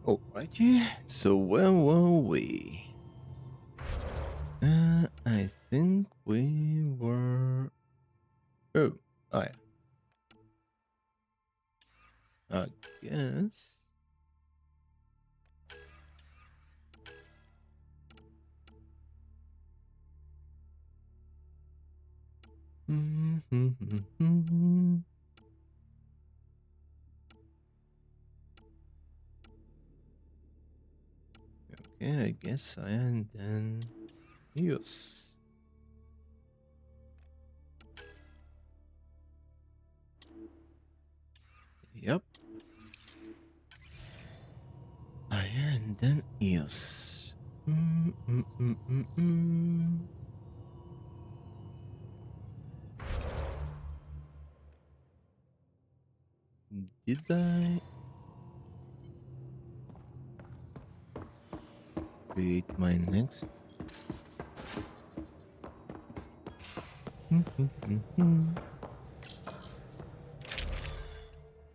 Alrighty, so where were we? I think we were. Oh yeah. I guess. Okay, I guess I and then use. Yep. I and then use. Mm, mm, mm, mm, mm. Did I create my next?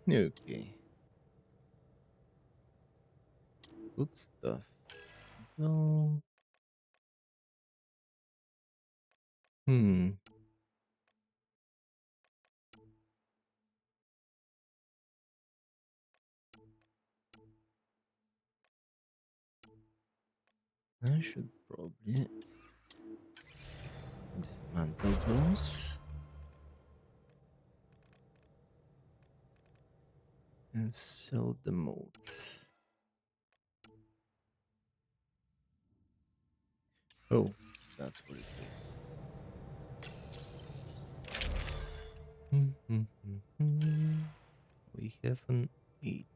Okay, good stuff. So, hmm. I should probably dismantle those and sell the modes. Oh, that's what it is. We have an 8.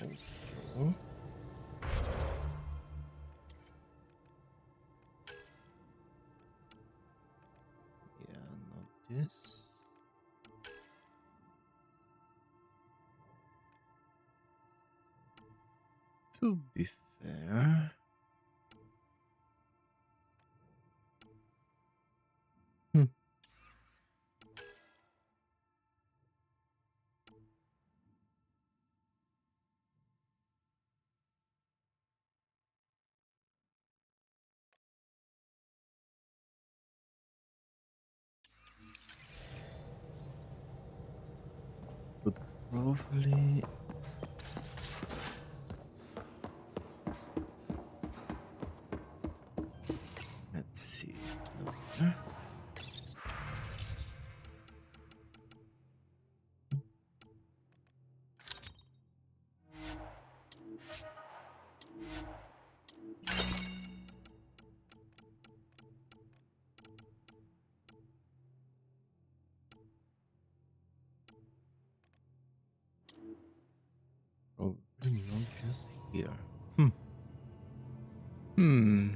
Also, yeah, not this. To be fair, hmm, but probably let's see. No, here. Probably not just here. Hmm. Hmm.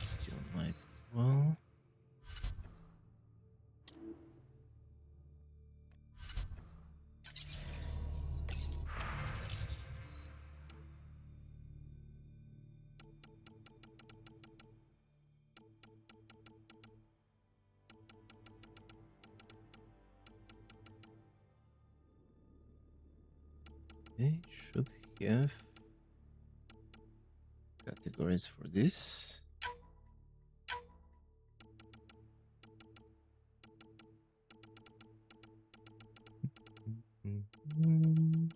Still might as well. They should have categories for this. Mhm.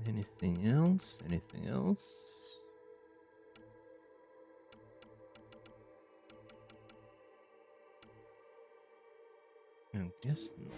Anything else? Anything else? I guess not.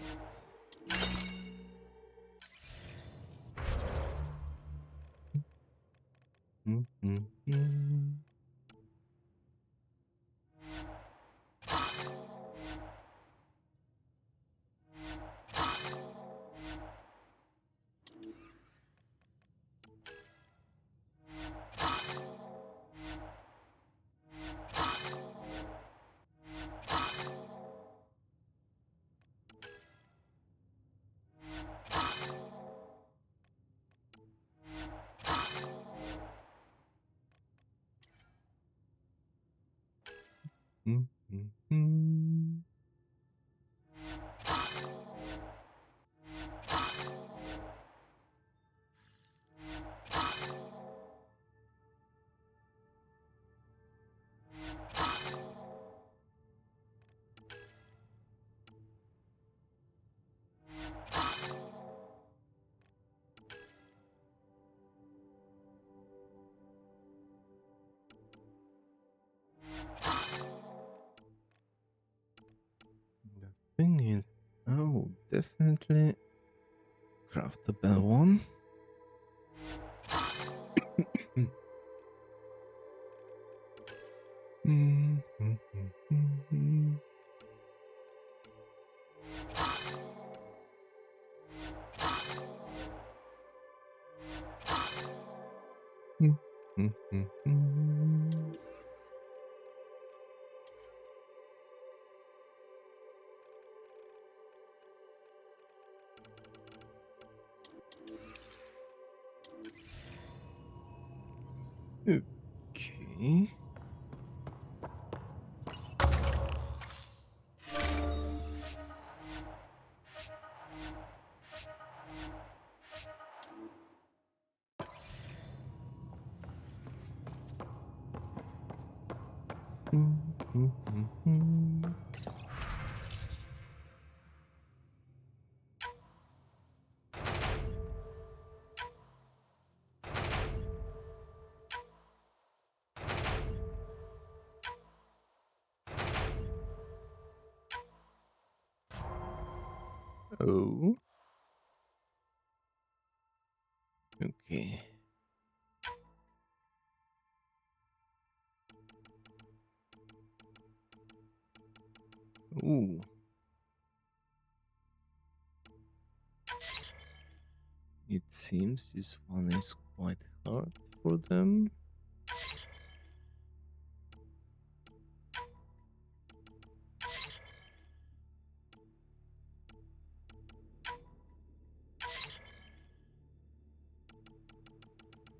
The thing is, oh, definitely craft the bell one. Okay. Oh. Okay. Ooh. It seems this one is quite hard for them.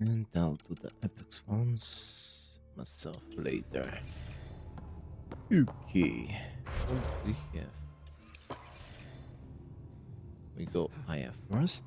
And I'll do the apex ones myself later. Okay, what do we have? We go Aya first.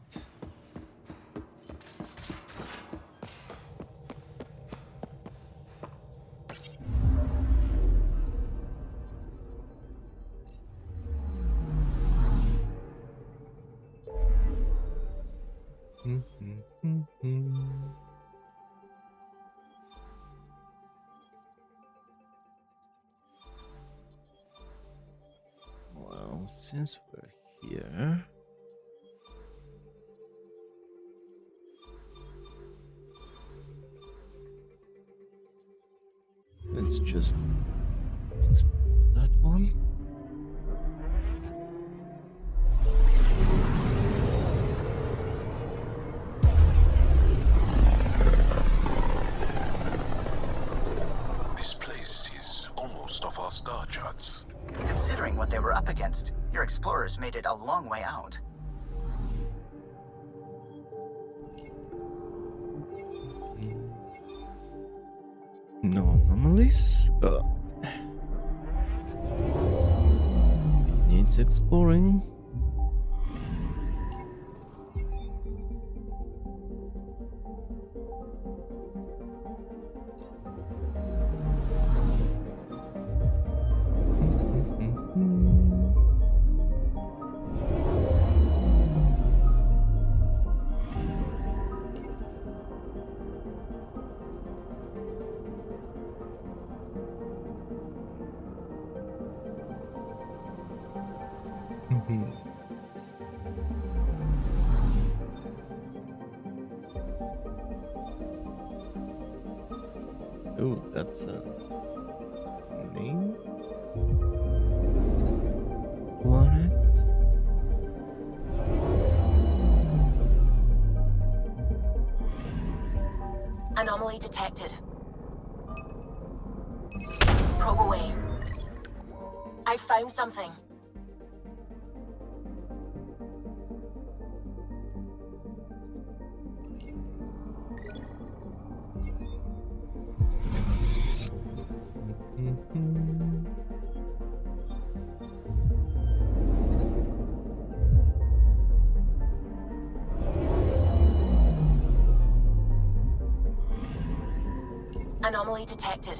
Well, since we're here, let's just explore that one. This place is almost off our star charts. Considering what they were up against, your explorers made it a long way out. No anomalies, but it needs exploring. Mhm. Oh, that's a name on it. Anomaly detected. Probe away. I found something. Mhm. Anomaly detected.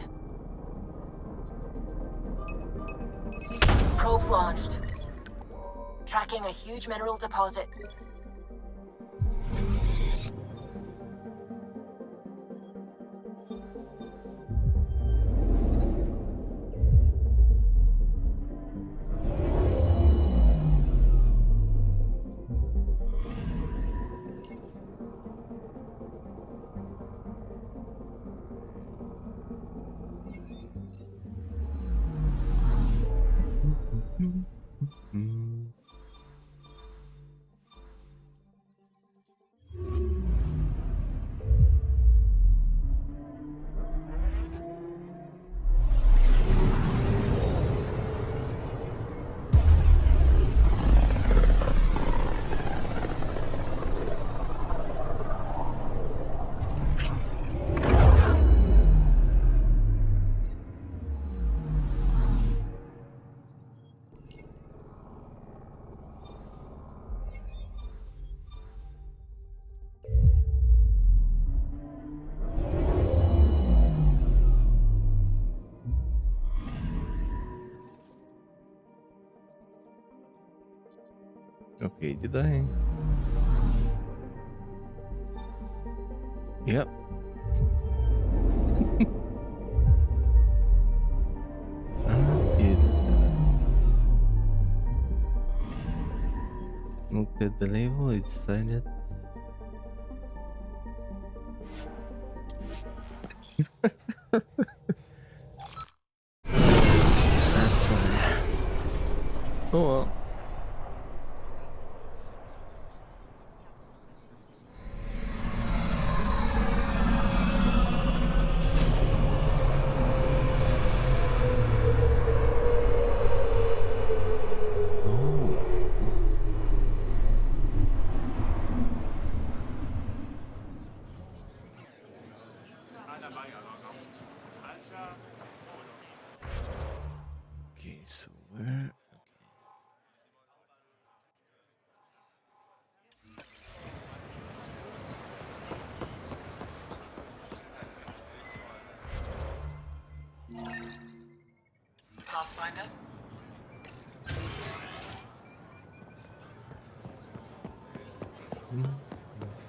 Probes launched. Tracking a huge mineral deposit. Mhm. Okay, did I? Yep. I did looked at the label, it decided. That's oh well. Oh. Okay, so where? Pathfinder? Mm,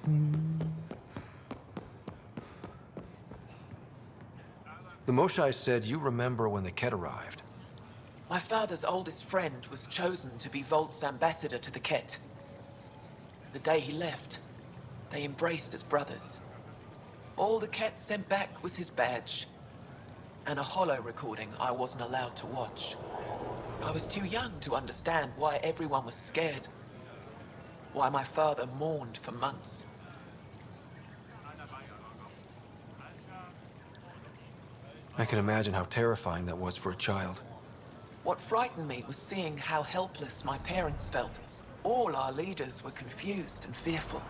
mm, The Moshai said you remember when the Ket arrived. My father's oldest friend was chosen to be Volt's ambassador to the Ket. The day he left, they embraced as brothers. All the Ket sent back was his badge, and a holo recording I wasn't allowed to watch. I was too young to understand why everyone was scared, why my father mourned for months. I can imagine how terrifying that was for a child. What frightened me was seeing how helpless my parents felt. All our leaders were confused and fearful.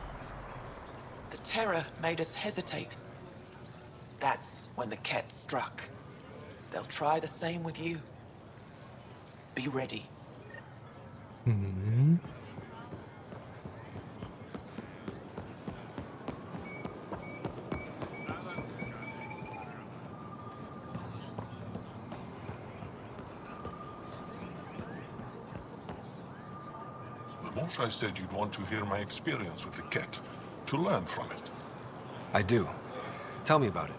The terror made us hesitate. That's when the Ket struck. They'll try the same with you. Be ready. mm. The Moshae said you'd want to hear my experience with the Ket, to learn from it. I do. Tell me about it.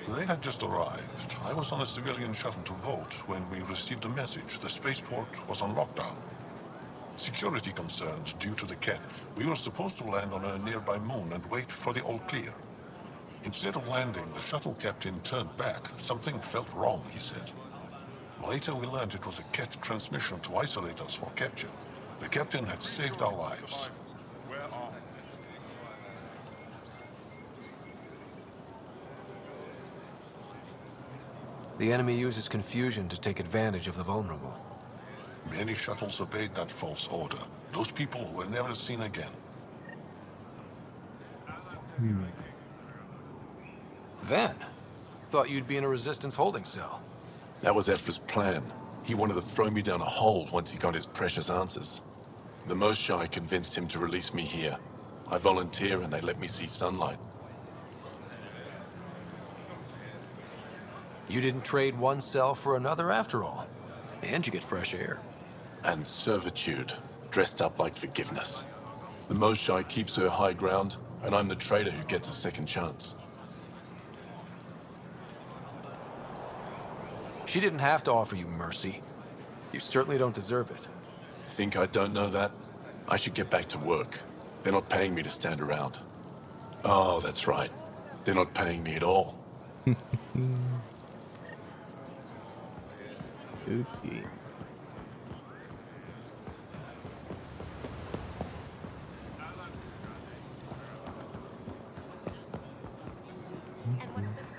They had just arrived. I was on a civilian shuttle to Volt when we received a message. The spaceport was on lockdown. Security concerns due to the Ket. We were supposed to land on a nearby moon and wait for the all clear. Instead of landing, the shuttle captain turned back. Something felt wrong, he said. Later we learned it was a Ket transmission to isolate us for capture. The captain had saved our lives. The enemy uses confusion to take advantage of the vulnerable. Many shuttles obeyed that false order. Those people were never seen again. Ven, thought you'd be in a resistance holding cell. That was Ephra's plan. He wanted to throw me down a hole once he got his precious answers. The Moshae convinced him to release me here. I volunteer and they let me see sunlight. You didn't trade one cell for another after all. And you get fresh air. And servitude, dressed up like forgiveness. The Moshae keeps her high ground, and I'm the traitor who gets a second chance. She didn't have to offer you mercy. You certainly don't deserve it. Think I don't know that? I should get back to work. They're not paying me to stand around. Oh, that's right. They're not paying me at all. Okay.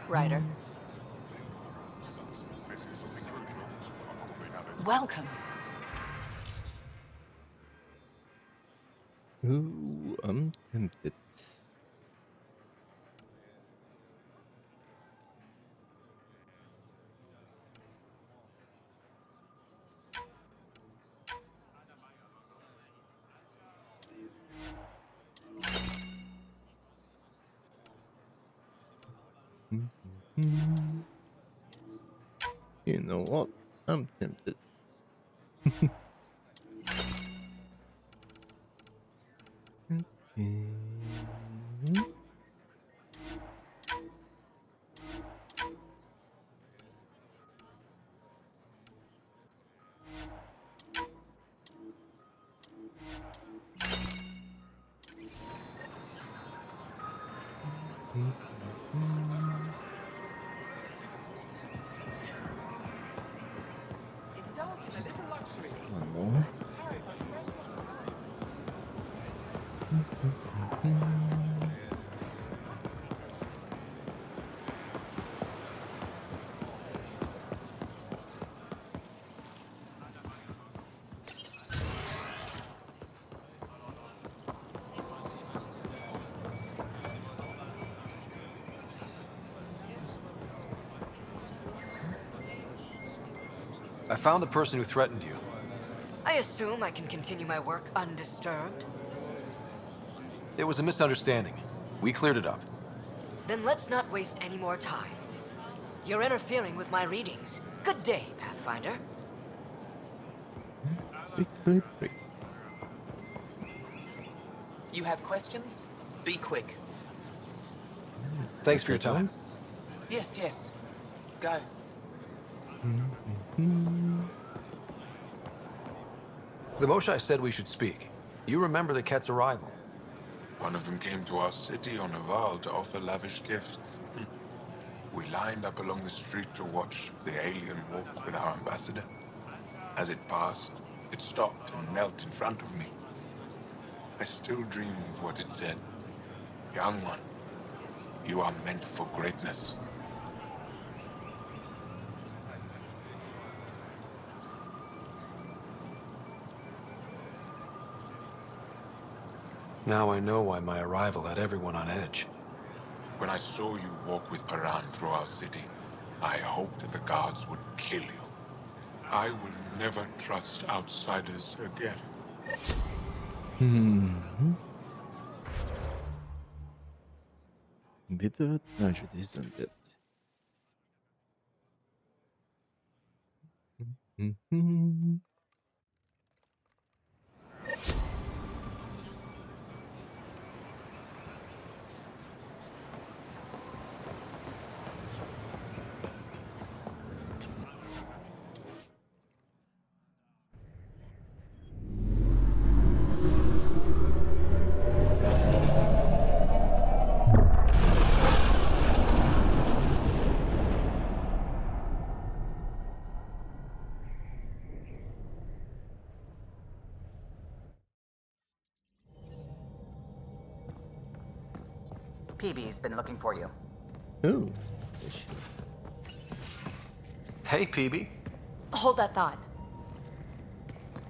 Ryder. Welcome. Ooh, I'm tempted. You know what? I'm tempted. Okay. Indulge in a little luxury. One more. I found the person who threatened you. I assume I can continue my work undisturbed? It was a misunderstanding. We cleared it up. Then let's not waste any more time. You're interfering with my readings. Good day, Pathfinder. Quick. You have questions? Be quick. Thanks for your time. Yes, yes. Go. The Moshae said we should speak. You remember the Ket's arrival. One of them came to our city on a vow to offer lavish gifts. We lined up along the street to watch the alien walk with our ambassador. As it passed, it stopped and knelt in front of me. I still dream of what it said. Young one, you are meant for greatness. Now I know why my arrival had everyone on edge. When I saw you walk with Paran through our city, I hoped the guards would kill you. I will never trust outsiders again. Bittere tragedy, isn't it? PB's been looking for you. Ooh. Hey, PB. Hold that thought.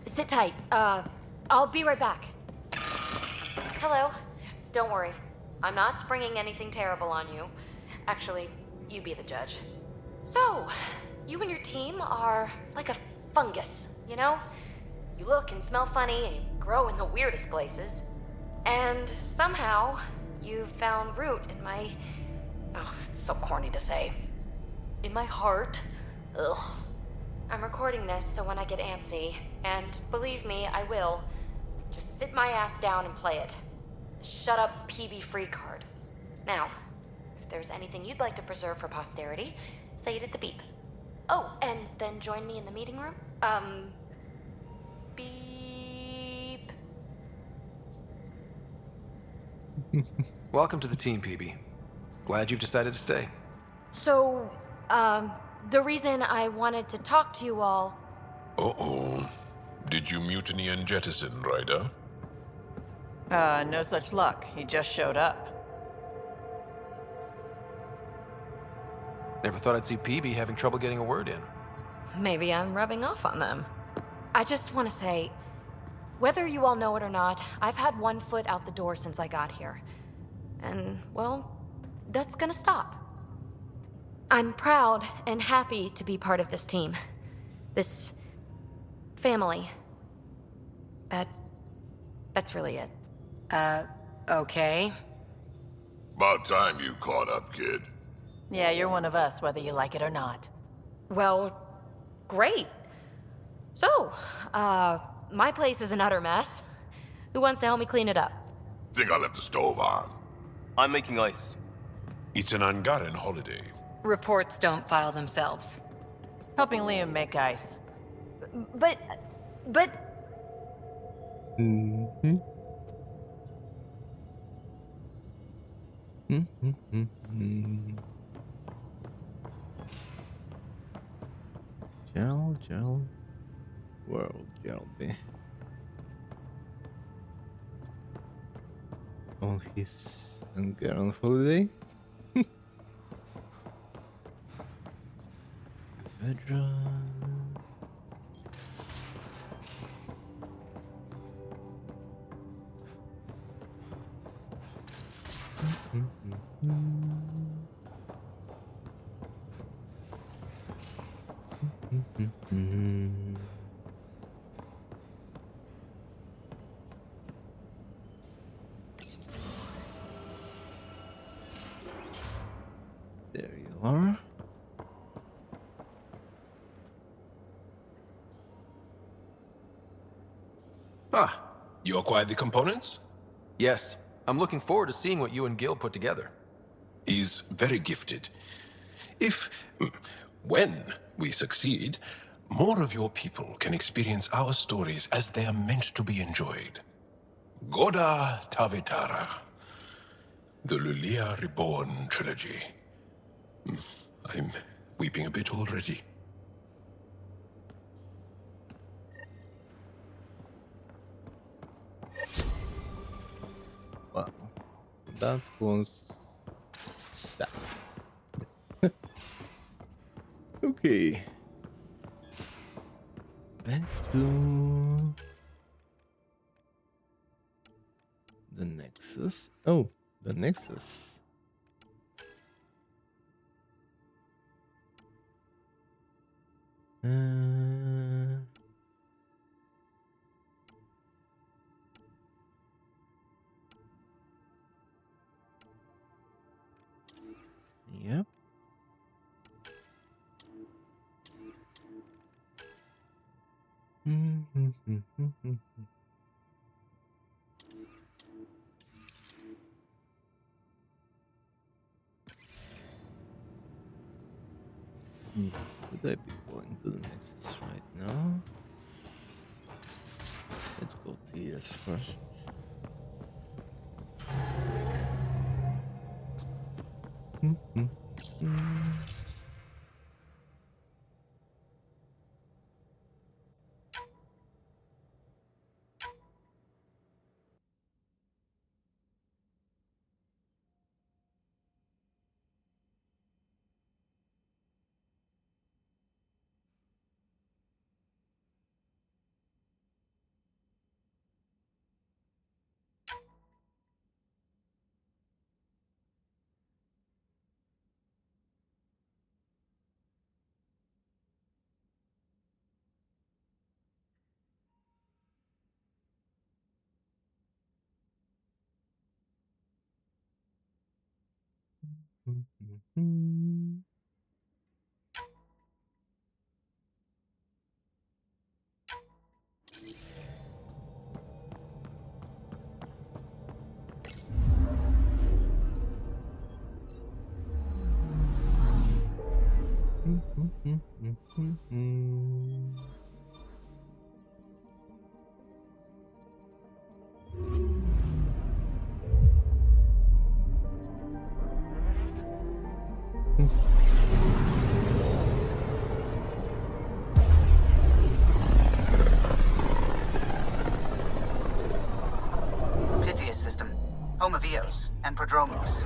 Sit tight. I'll be right back. Hello. Don't worry. I'm not springing anything terrible on you. Actually, you be the judge. So, you and your team are like a fungus, you know? You look and smell funny and you grow in the weirdest places. And somehow, you found root in my... Oh, it's so corny to say. In my heart. Ugh. I'm recording this so when I get antsy, and believe me, I will, just sit my ass down and play it. Shut up PB free card. Now, if there's anything you'd like to preserve for posterity, say it at the beep. Oh, and then join me in the meeting room? Beep. Welcome to the team, PB. Glad you've decided to stay. So, the reason I wanted to talk to you all... Uh-oh. Did you mutiny and jettison, Ryder? No such luck. He just showed up. Never thought I'd see PB having trouble getting a word in. Maybe I'm rubbing off on them. I just want to say, whether you all know it or not, I've had one foot out the door since I got here. And, well, that's gonna stop. I'm proud and happy to be part of this team. This family. That's really it. Okay. About time you caught up, kid. Yeah, you're one of us, whether you like it or not. Well, great. So, my place is an utter mess. Who wants to help me clean it up? Think I left the stove on. I'm making ice. It's an Angaran holiday. Reports don't file themselves. Helping Liam make ice. But... Mm-hmm. Mm-hmm. Gel. World Gelby. On his Angaran holiday? Vedra. There you are. Ah, you acquired the components? Yes, I'm looking forward to seeing what you and Gil put together. He's very gifted. When we succeed, more of your people can experience our stories as they are meant to be enjoyed. Goda Tavetara, the Lulia Reborn trilogy. I'm weeping a bit already. Wow, that was that. Okay. Back to the Nexus. Oh, the Nexus. Yep. Could I be going to the Nexus right now? Let's go to ES first. Pythias system, home of Eos and Prodromos.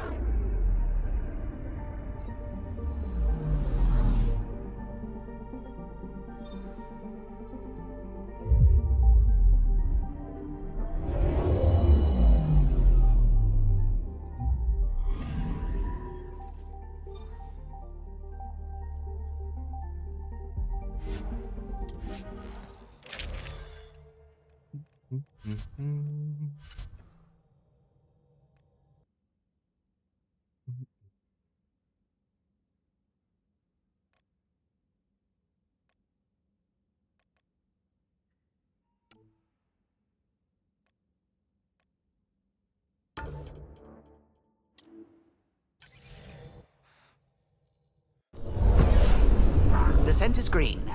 Descent is green.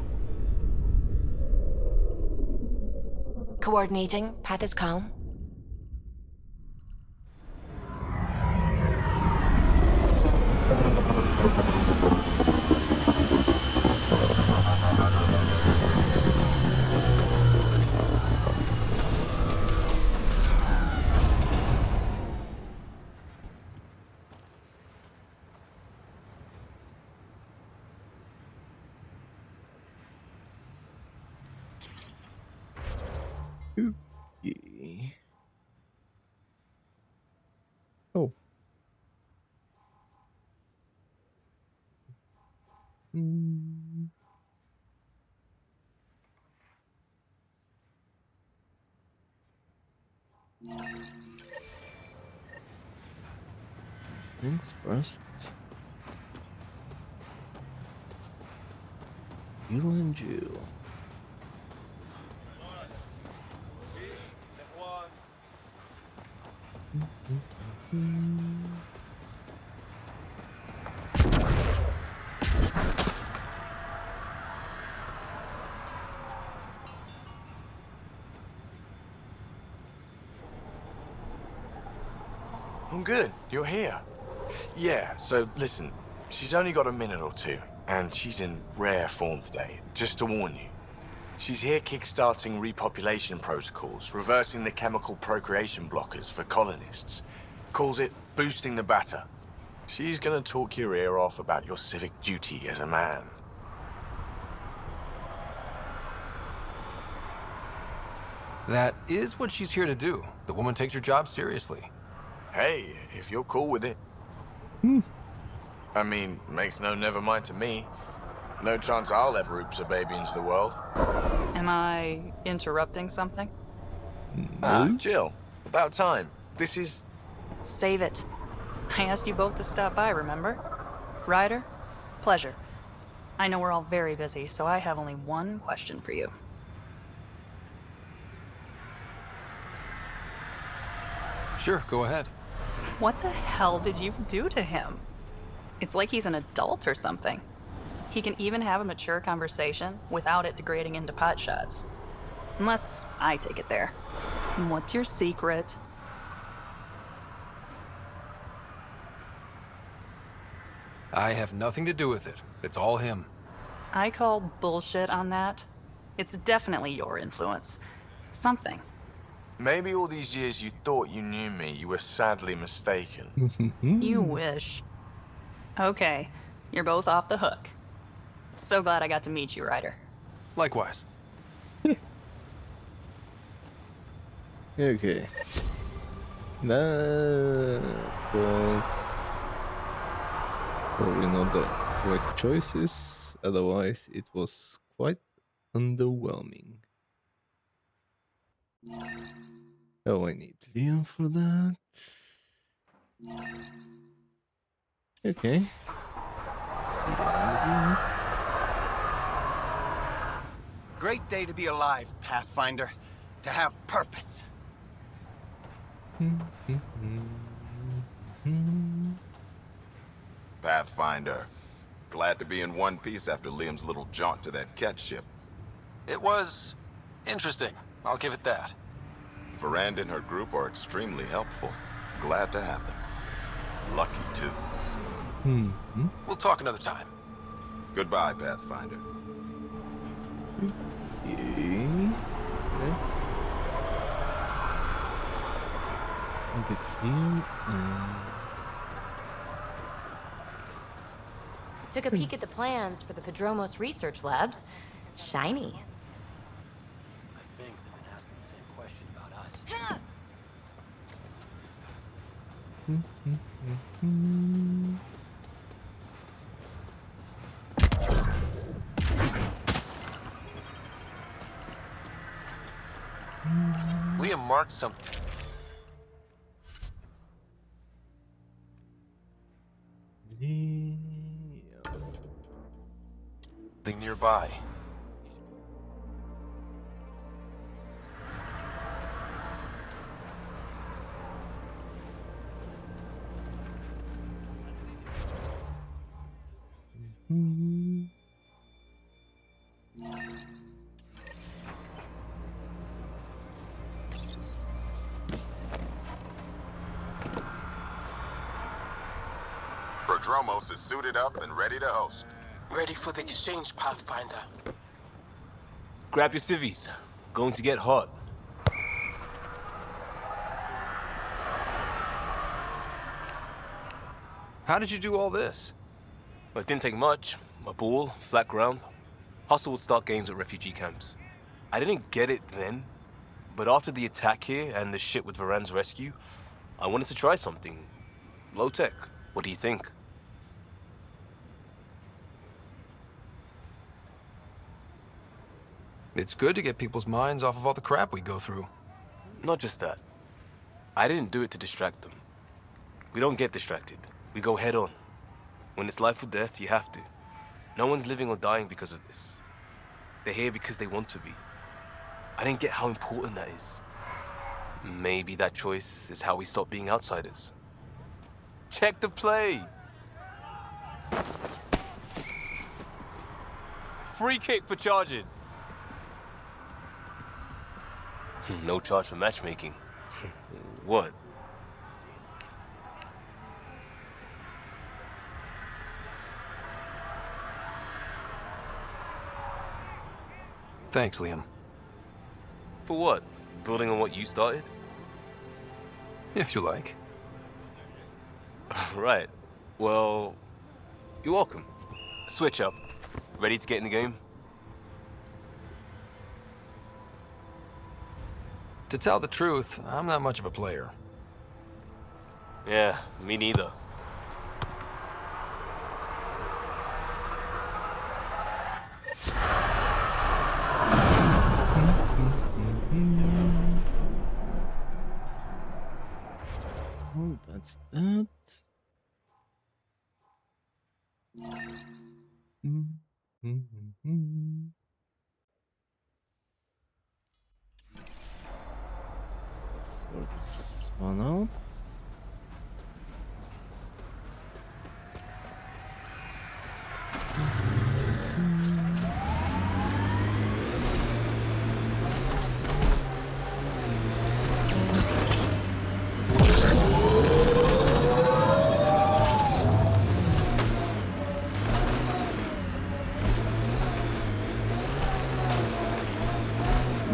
Coordinating. Path is calm. Okay. Oh. First things first. Jill and Jill. I'm good. You're here. Yeah, so listen, she's only got a minute or two, and she's in rare form today. Just to warn you. She's here kickstarting repopulation protocols, reversing the chemical procreation blockers for colonists. Calls it boosting the batter. She's gonna talk your ear off about your civic duty as a man. That is what she's here to do. The woman takes her job seriously. Hey, if you're cool with it. I mean, makes no never mind to me. No chance I'll ever oops a baby into the world. Am I interrupting something? Ah, Jill. About time. This is... Save it. I asked you both to stop by, remember? Ryder, pleasure. I know we're all very busy, so I have only one question for you. Sure, go ahead. What the hell did you do to him? It's like he's an adult or something. He can even have a mature conversation without it degrading into pot shots. Unless I take it there. And what's your secret? I have nothing to do with it. It's all him. I call bullshit on that. It's definitely your influence. Something. Maybe all these years you thought you knew me, you were sadly mistaken. You wish. Okay, you're both off the hook. So glad I got to meet you, Ryder. Likewise. Okay. That was probably not the correct choices, otherwise it was quite underwhelming. Oh, I need Leon for that. Okay. Yes. Great day to be alive, Pathfinder. To have purpose. Pathfinder. Glad to be in one piece after Liam's little jaunt to that cat ship. It was interesting. I'll give it that. Veranda and her group are extremely helpful. Glad to have them. Lucky, too. We'll talk another time. Goodbye, Pathfinder. Okay. Let's get clean and Took a peek at the plans for the Padromos research labs. Shiny. I think they've been asking the same question about us. Liam marked something nearby. Prodromos is suited up and ready to host. Ready for the exchange, Pathfinder. Grab your civvies. Going to get hot. How did you do all this? Well, it didn't take much. A ball, flat ground. Hustle would start games at refugee camps. I didn't get it then, but after the attack here and the shit with Varan's rescue, I wanted to try something. Low tech. What do you think? It's good to get people's minds off of all the crap we go through. Not just that. I didn't do it to distract them. We don't get distracted. We go head on. When it's life or death, you have to. No one's living or dying because of this. They're here because they want to be. I didn't get how important that is. Maybe that choice is how we stop being outsiders. Check the play! Free kick for charging. No charge for matchmaking. What? Thanks, Liam. For what? Building on what you started? If you like. Right. Well, you're welcome. Switch up. Ready to get in the game? To tell the truth, I'm not much of a player. Yeah, me neither. oh, that's that. Sort this one out.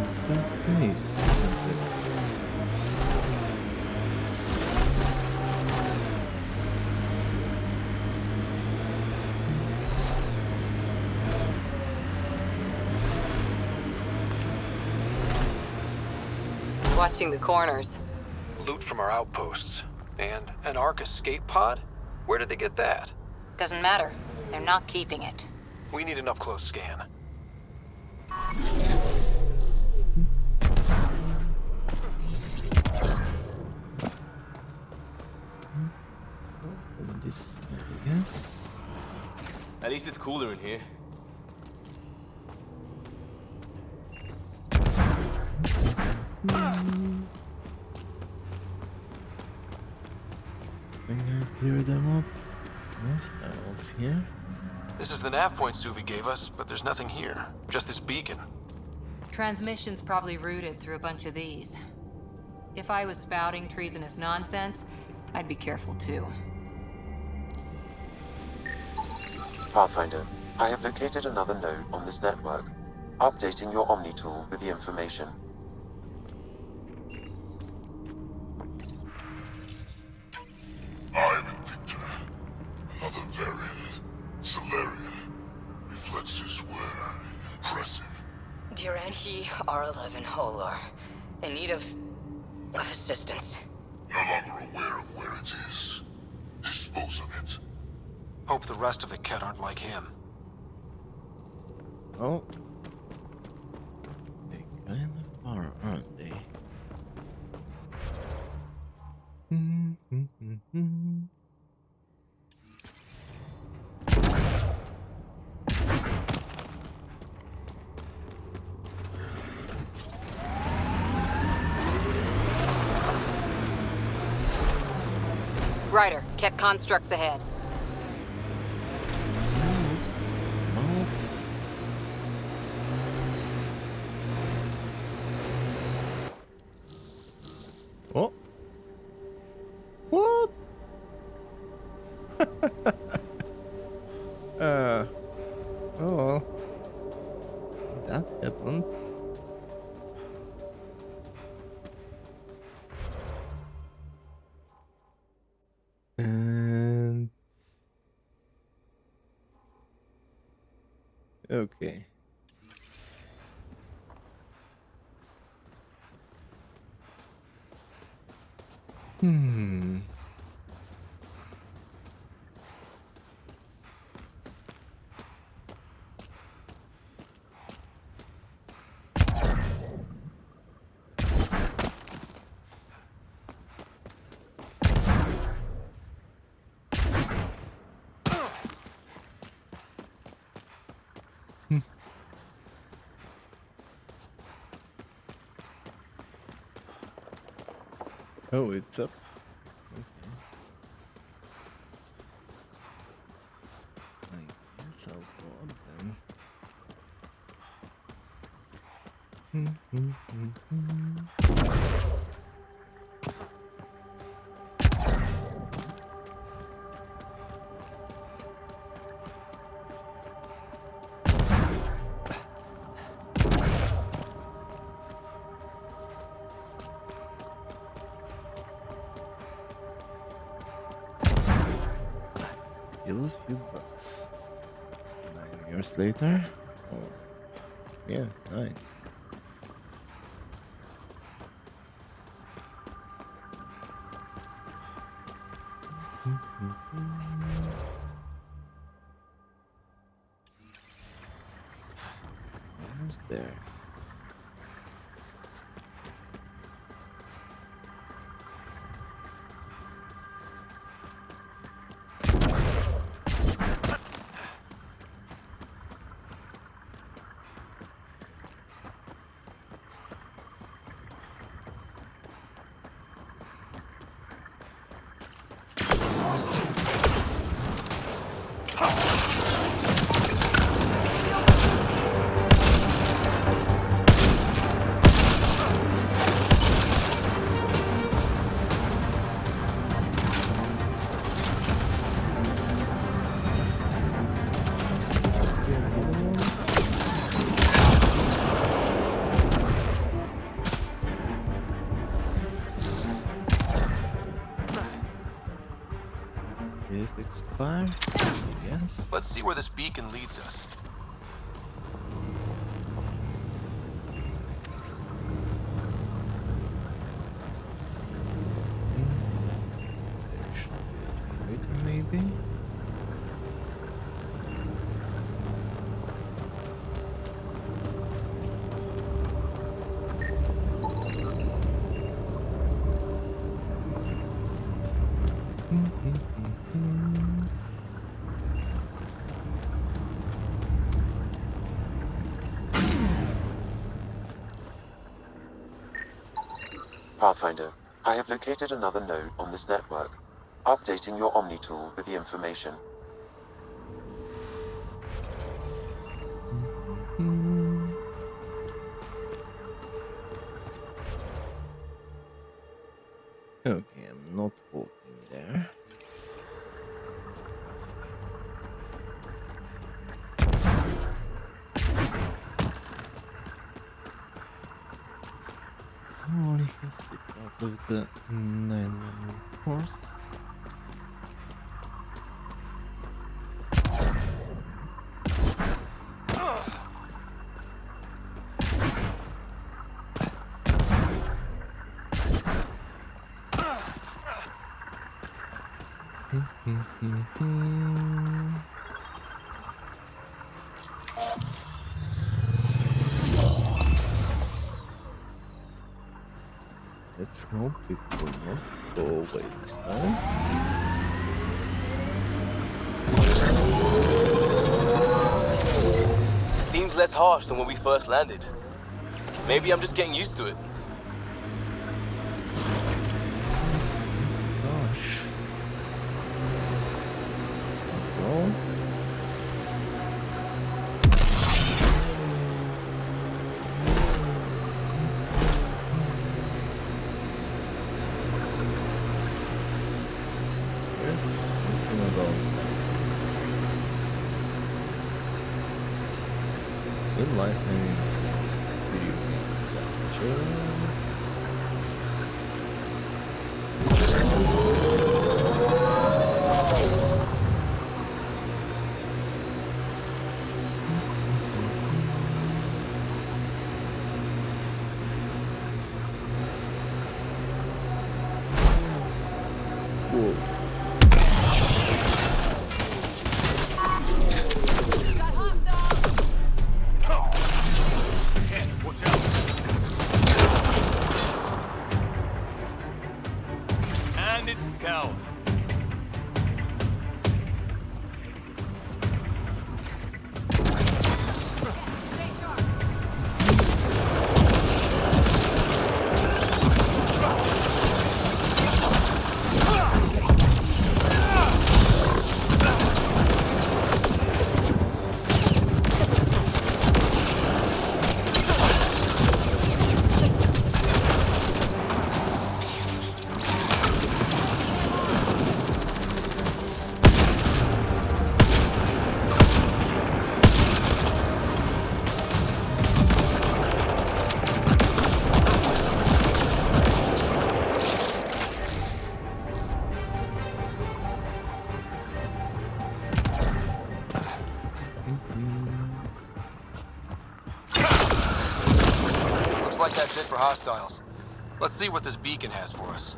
Is that nice? Watching the corners. Loot from our outposts. And an Ark escape pod? Where did they get that? Doesn't matter. They're not keeping it. We need an up-close scan. Open this area. At least it's cooler in here. Can I clear them up? Yes, tunnels here. This is the nav point Suvi gave us, but there's nothing here. Just this beacon. Transmission's probably routed through a bunch of these. If I was spouting treasonous nonsense, I'd be careful too. Pathfinder, I have located another node on this network. Updating your Omni tool with the information. I'm Invictor. Another variant. Solarian. Reflexes were impressive. Duranhi R11 Holar. In need of assistance. No longer aware of where it is. Dispose of it. Hope the rest of the Ket aren't like him. Oh. They kind of are, aren't they? Ryder, Ket constructs ahead. Oh. What? Oh. That happened. And okay. Oh, it's up. Okay. I guess I'll go up then. Kill a few bucks. 9 years later? Oh, yeah, 9. Almost there. It expired? Yes. Let's see where this beacon leads us. There should be a generator, maybe? Pathfinder, I have located another node on this network. Updating your Omni tool with the information. Okay, I'm not walking there. Only has 6 out of the 9 manual course. Let's hope it will not go away this time. Seems less harsh than when we first landed. Maybe I'm just getting used to it. It's gosh. Let's go. Yes, I'm gonna go. Good lightning video lecture. Whoa. And it's go. Looks like that's it for hostiles. Let's see what this beacon has for us.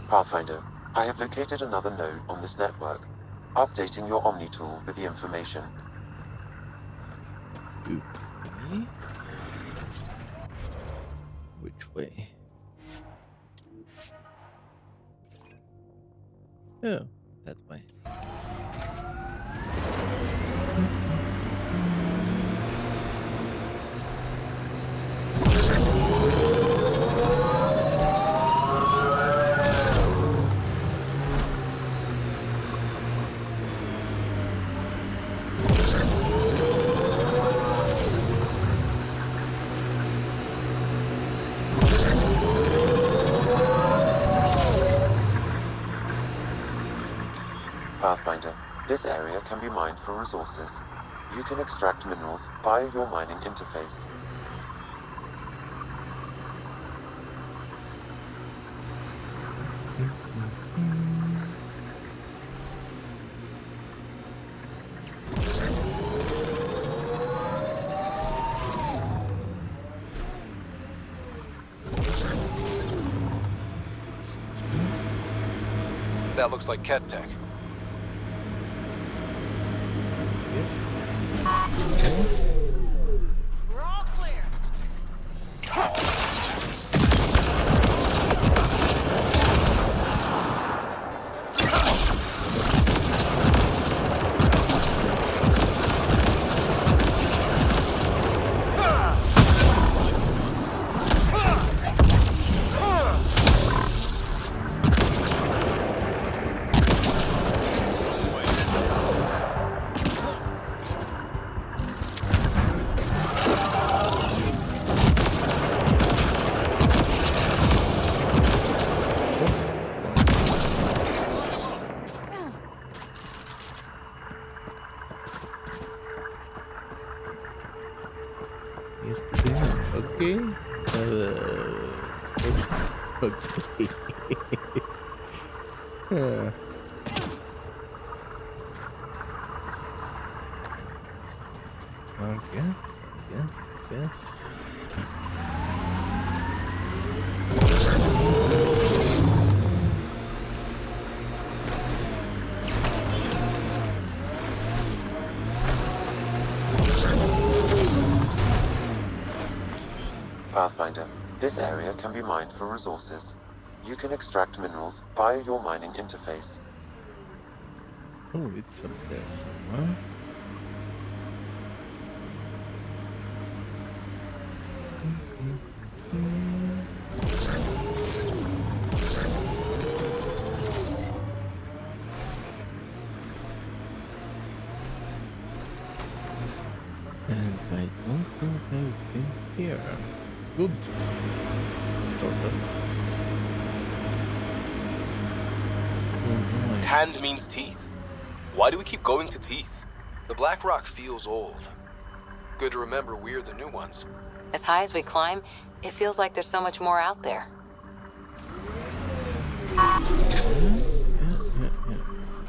Pathfinder, I have located another node on this network. Updating your Omni tool with the information. Okay. Which way? Oh, that way. Pathfinder, this area can be mined for resources. You can extract minerals via your mining interface. That looks like Ket tech. We're all clear. was ugly. I guess. Pathfinder, this area can be mined for resources. You can extract minerals via your mining interface. Oh, it's up there somewhere. And I don't think I've been here. Good. Sort of. Tanned means teeth. Why do we keep going to teeth? The Black Rock feels old. Good to remember we're the new ones. As high as we climb, it feels like there's so much more out there. Yeah.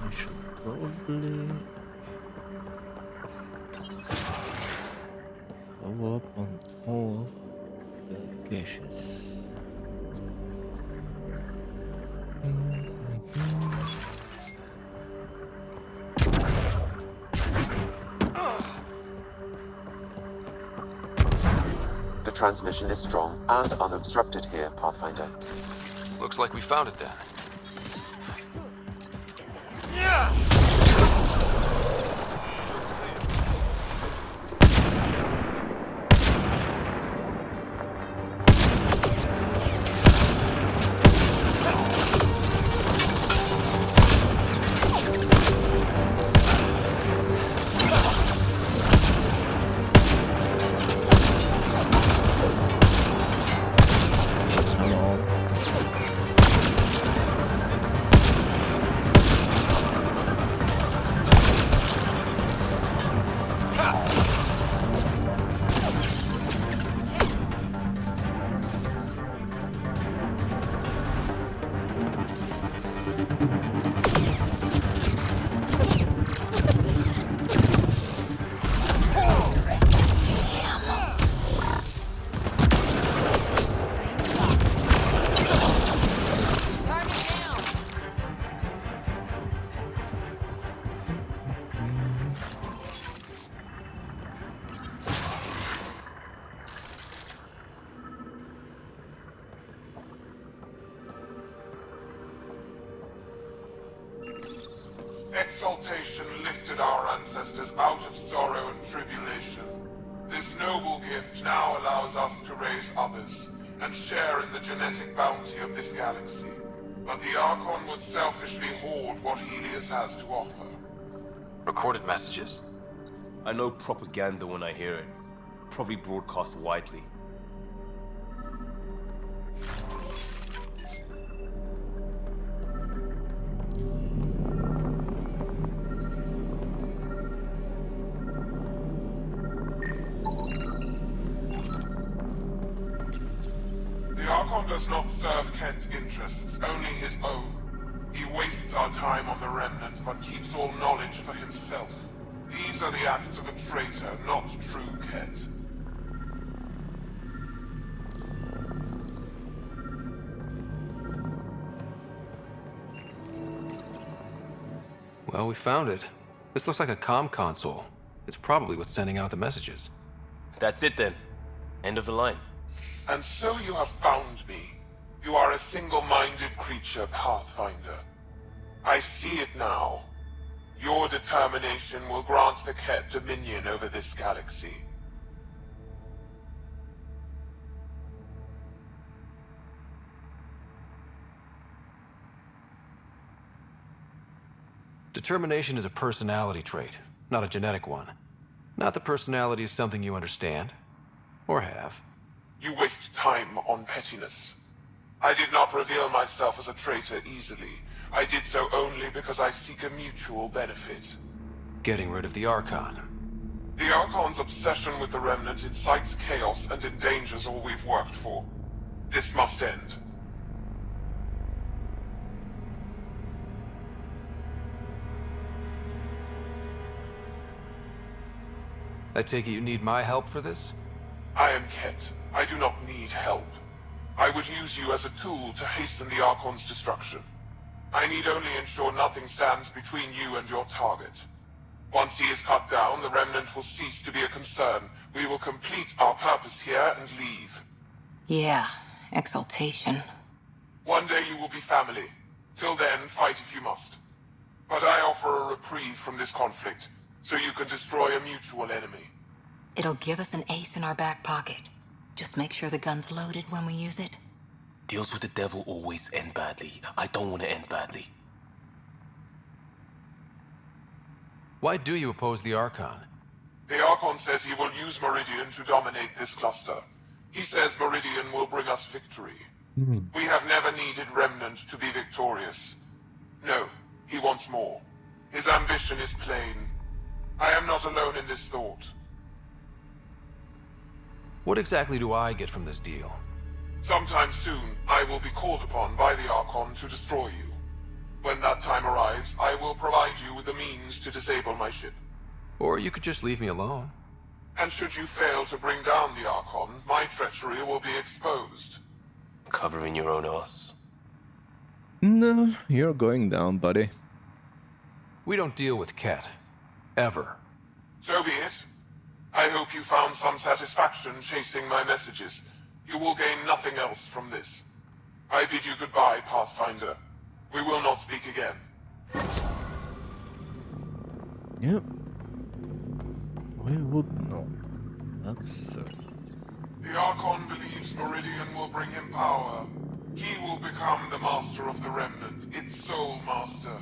I should probably follow up on all the caches. The transmission is strong and unobstructed here, Pathfinder. Looks like we found it then. Exaltation lifted our ancestors out of sorrow and tribulation. This noble gift now allows us to raise others and share in the genetic bounty of this galaxy. But the Archon would selfishly hoard what Helios has to offer. Recorded messages? I know propaganda when I hear it. Probably broadcast widely. Does not serve Kent's interests, only his own. He wastes our time on the Remnant, but keeps all knowledge for himself. These are the acts of a traitor, not true Kent. Well, we found it. This looks like a comm console. It's probably what's sending out the messages. That's it then. End of the line. And so you have found me. You are a single-minded creature, Pathfinder. I see it now. Your determination will grant the Ket dominion over this galaxy. Determination is a personality trait, not a genetic one. Not that personality is something you understand. Or have. You waste time on pettiness. I did not reveal myself as a traitor easily. I did so only because I seek a mutual benefit. Getting rid of the Archon. The Archon's obsession with the Remnant incites chaos and endangers all we've worked for. This must end. I take it you need my help for this? I am Ket. I do not need help. I would use you as a tool to hasten the Archon's destruction. I need only ensure nothing stands between you and your target. Once he is cut down, the Remnant will cease to be a concern. We will complete our purpose here and leave. Yeah, exaltation. One day you will be family. Till then, fight if you must. But I offer a reprieve from this conflict, so you can destroy a mutual enemy. It'll give us an ace in our back pocket. Just make sure the gun's loaded when we use it. Deals with the devil always end badly. I don't want to end badly. Why do you oppose the Archon? The Archon says he will use Meridian to dominate this cluster. He says Meridian will bring us victory. We have never needed Remnant to be victorious. No, he wants more. His ambition is plain. I am not alone in this thought. What exactly do I get from this deal? Sometime soon, I will be called upon by the Archon to destroy you. When that time arrives, I will provide you with the means to disable my ship. Or you could just leave me alone. And should you fail to bring down the Archon, my treachery will be exposed. Covering your own ass. No, you're going down, buddy. We don't deal with Ket. Ever. So be it. I hope you found some satisfaction chasing my messages. You will gain nothing else from this. I bid you goodbye, Pathfinder. We will not speak again. Yep. We would not. That's certain. The Archon believes Meridian will bring him power. He will become the master of the Remnant, its sole master.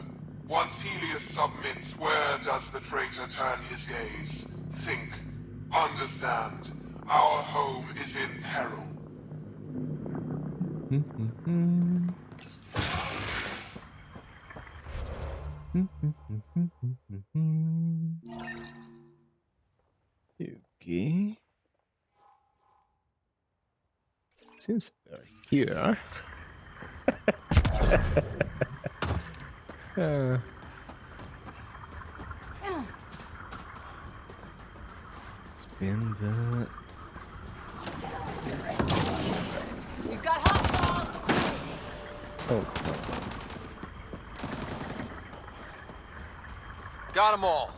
Once Helios submits, where does the traitor turn his gaze? Think. Understand. Our home is in peril. Okay. Since we're here. Spin the. We've got hostiles! Oh no. Got them all.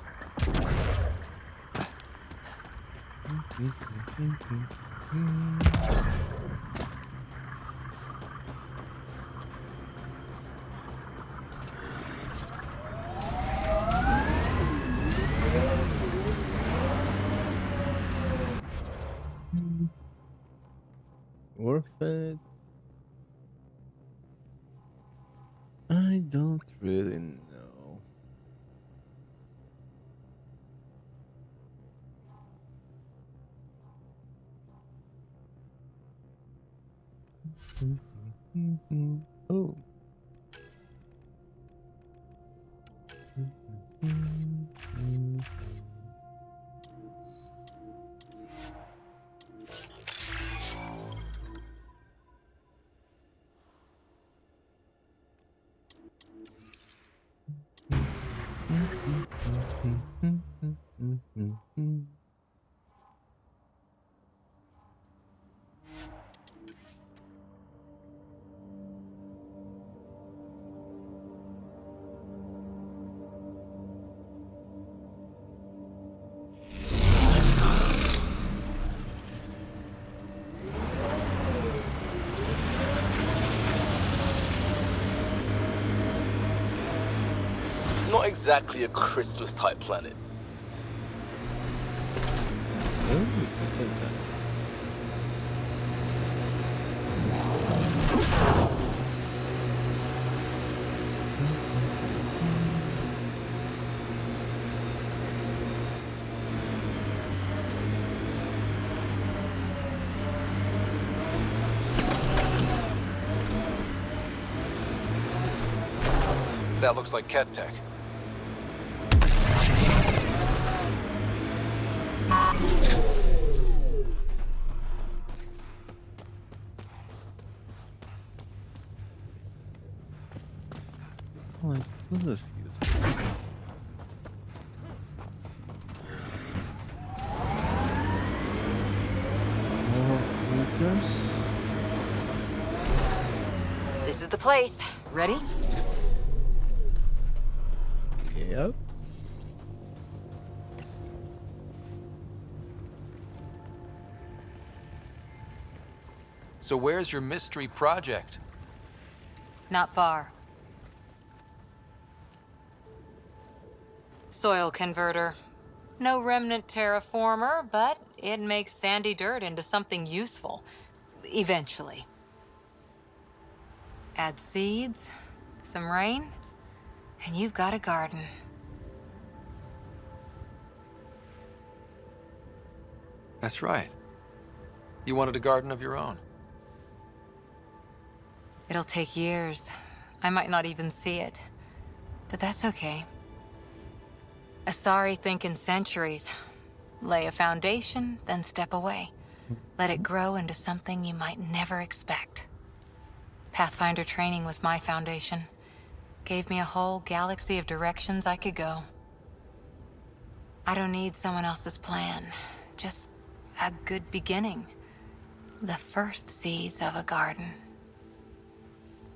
Worth it? I don't really know. Oh. Not exactly a Christmas type planet. What's that? That looks like Ket tech. Oh, I could have used it. More hookers. This is the place. Ready? Yep. So where's your mystery project? Not far. Soil converter. No remnant terraformer, but it makes sandy dirt into something useful. Eventually. Add seeds, some rain, and you've got a garden. That's right. You wanted a garden of your own. It'll take years. I might not even see it. But that's okay. Asari think in centuries. Lay a foundation, then step away. Let it grow into something you might never expect. Pathfinder training was my foundation. Gave me a whole galaxy of directions I could go. I don't need someone else's plan. Just a good beginning. The first seeds of a garden.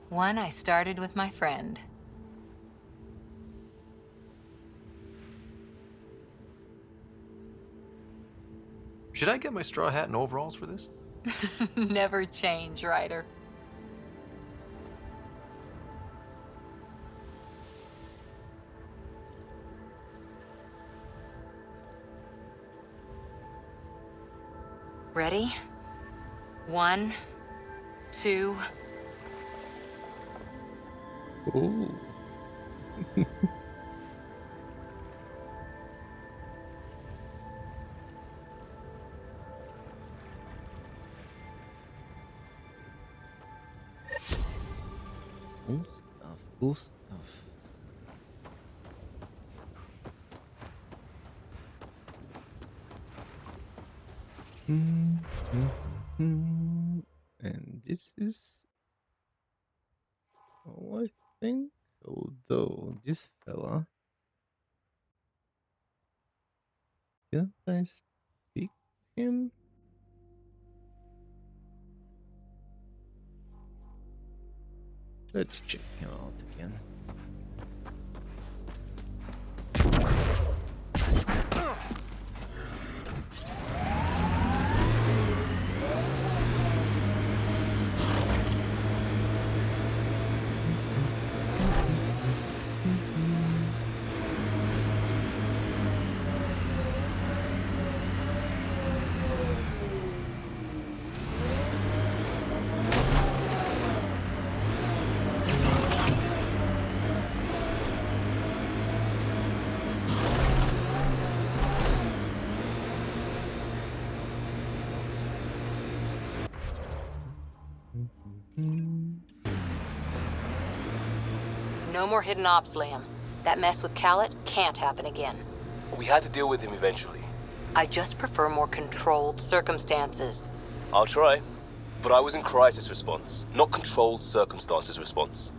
One I started with my friend. Should I get my straw hat and overalls for this? Never change, Ryder. Ready? 1, 2. Ooh. Cool stuff, cool stuff. And this is, oh, I think, although this fella, can't I speak to him? Let's check him out again. No more hidden ops, Liam. That mess with Callet can't happen again. We had to deal with him eventually. I just prefer more controlled circumstances. I'll try. But I was in crisis response, not controlled circumstances response.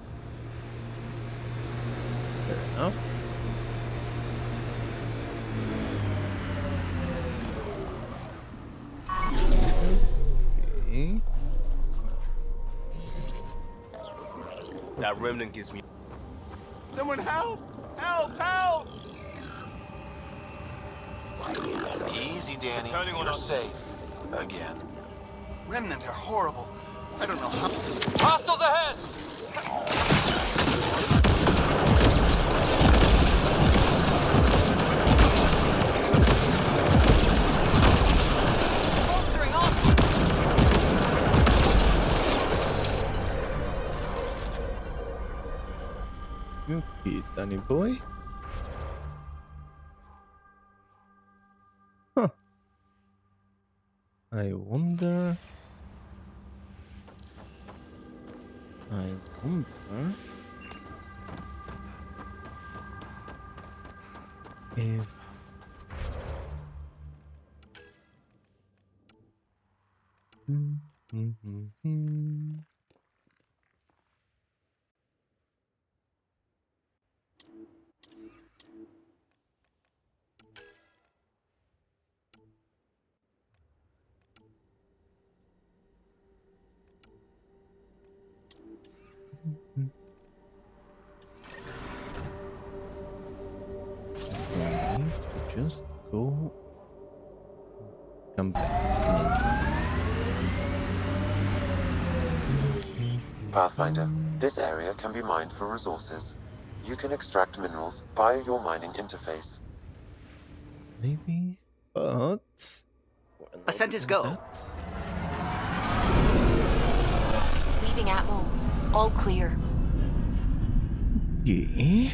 Fair enough. Okay. That remnant gives me... Someone help! Help! Help! Easy, Danny. Turning on You're us. safe. Again. Remnant are horrible. I don't know how... Hostiles ahead! Bolstering off! Okay, Danny boy. Huh. I wonder. If I need to just go. Come back. Pathfinder, this area can be mined for resources. You can extract minerals via your mining interface. Maybe, but we're not Ascent is doing go. that. Leaving Atmo. All clear. Yeah.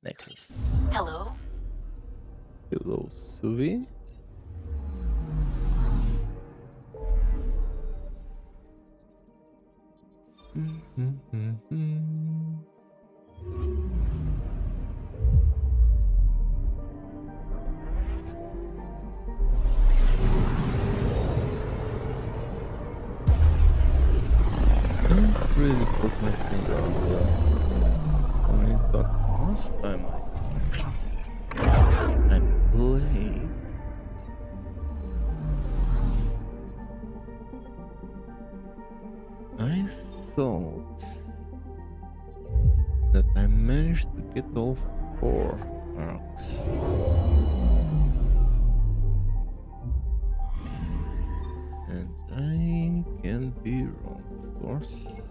Nexus. Hello? Hello, Suvi. Don't really put my finger on it, but last time I played, I thought that I managed to get all 4 arcs. And I can be wrong, of course.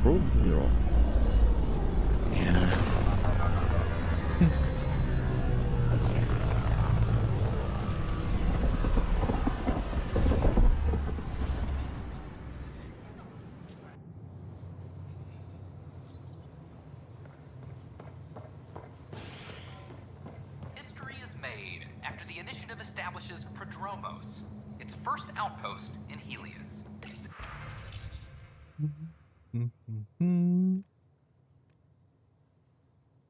Probably wrong. Yeah. History is made after the initiative establishes Prodromos, its first outpost in Helios.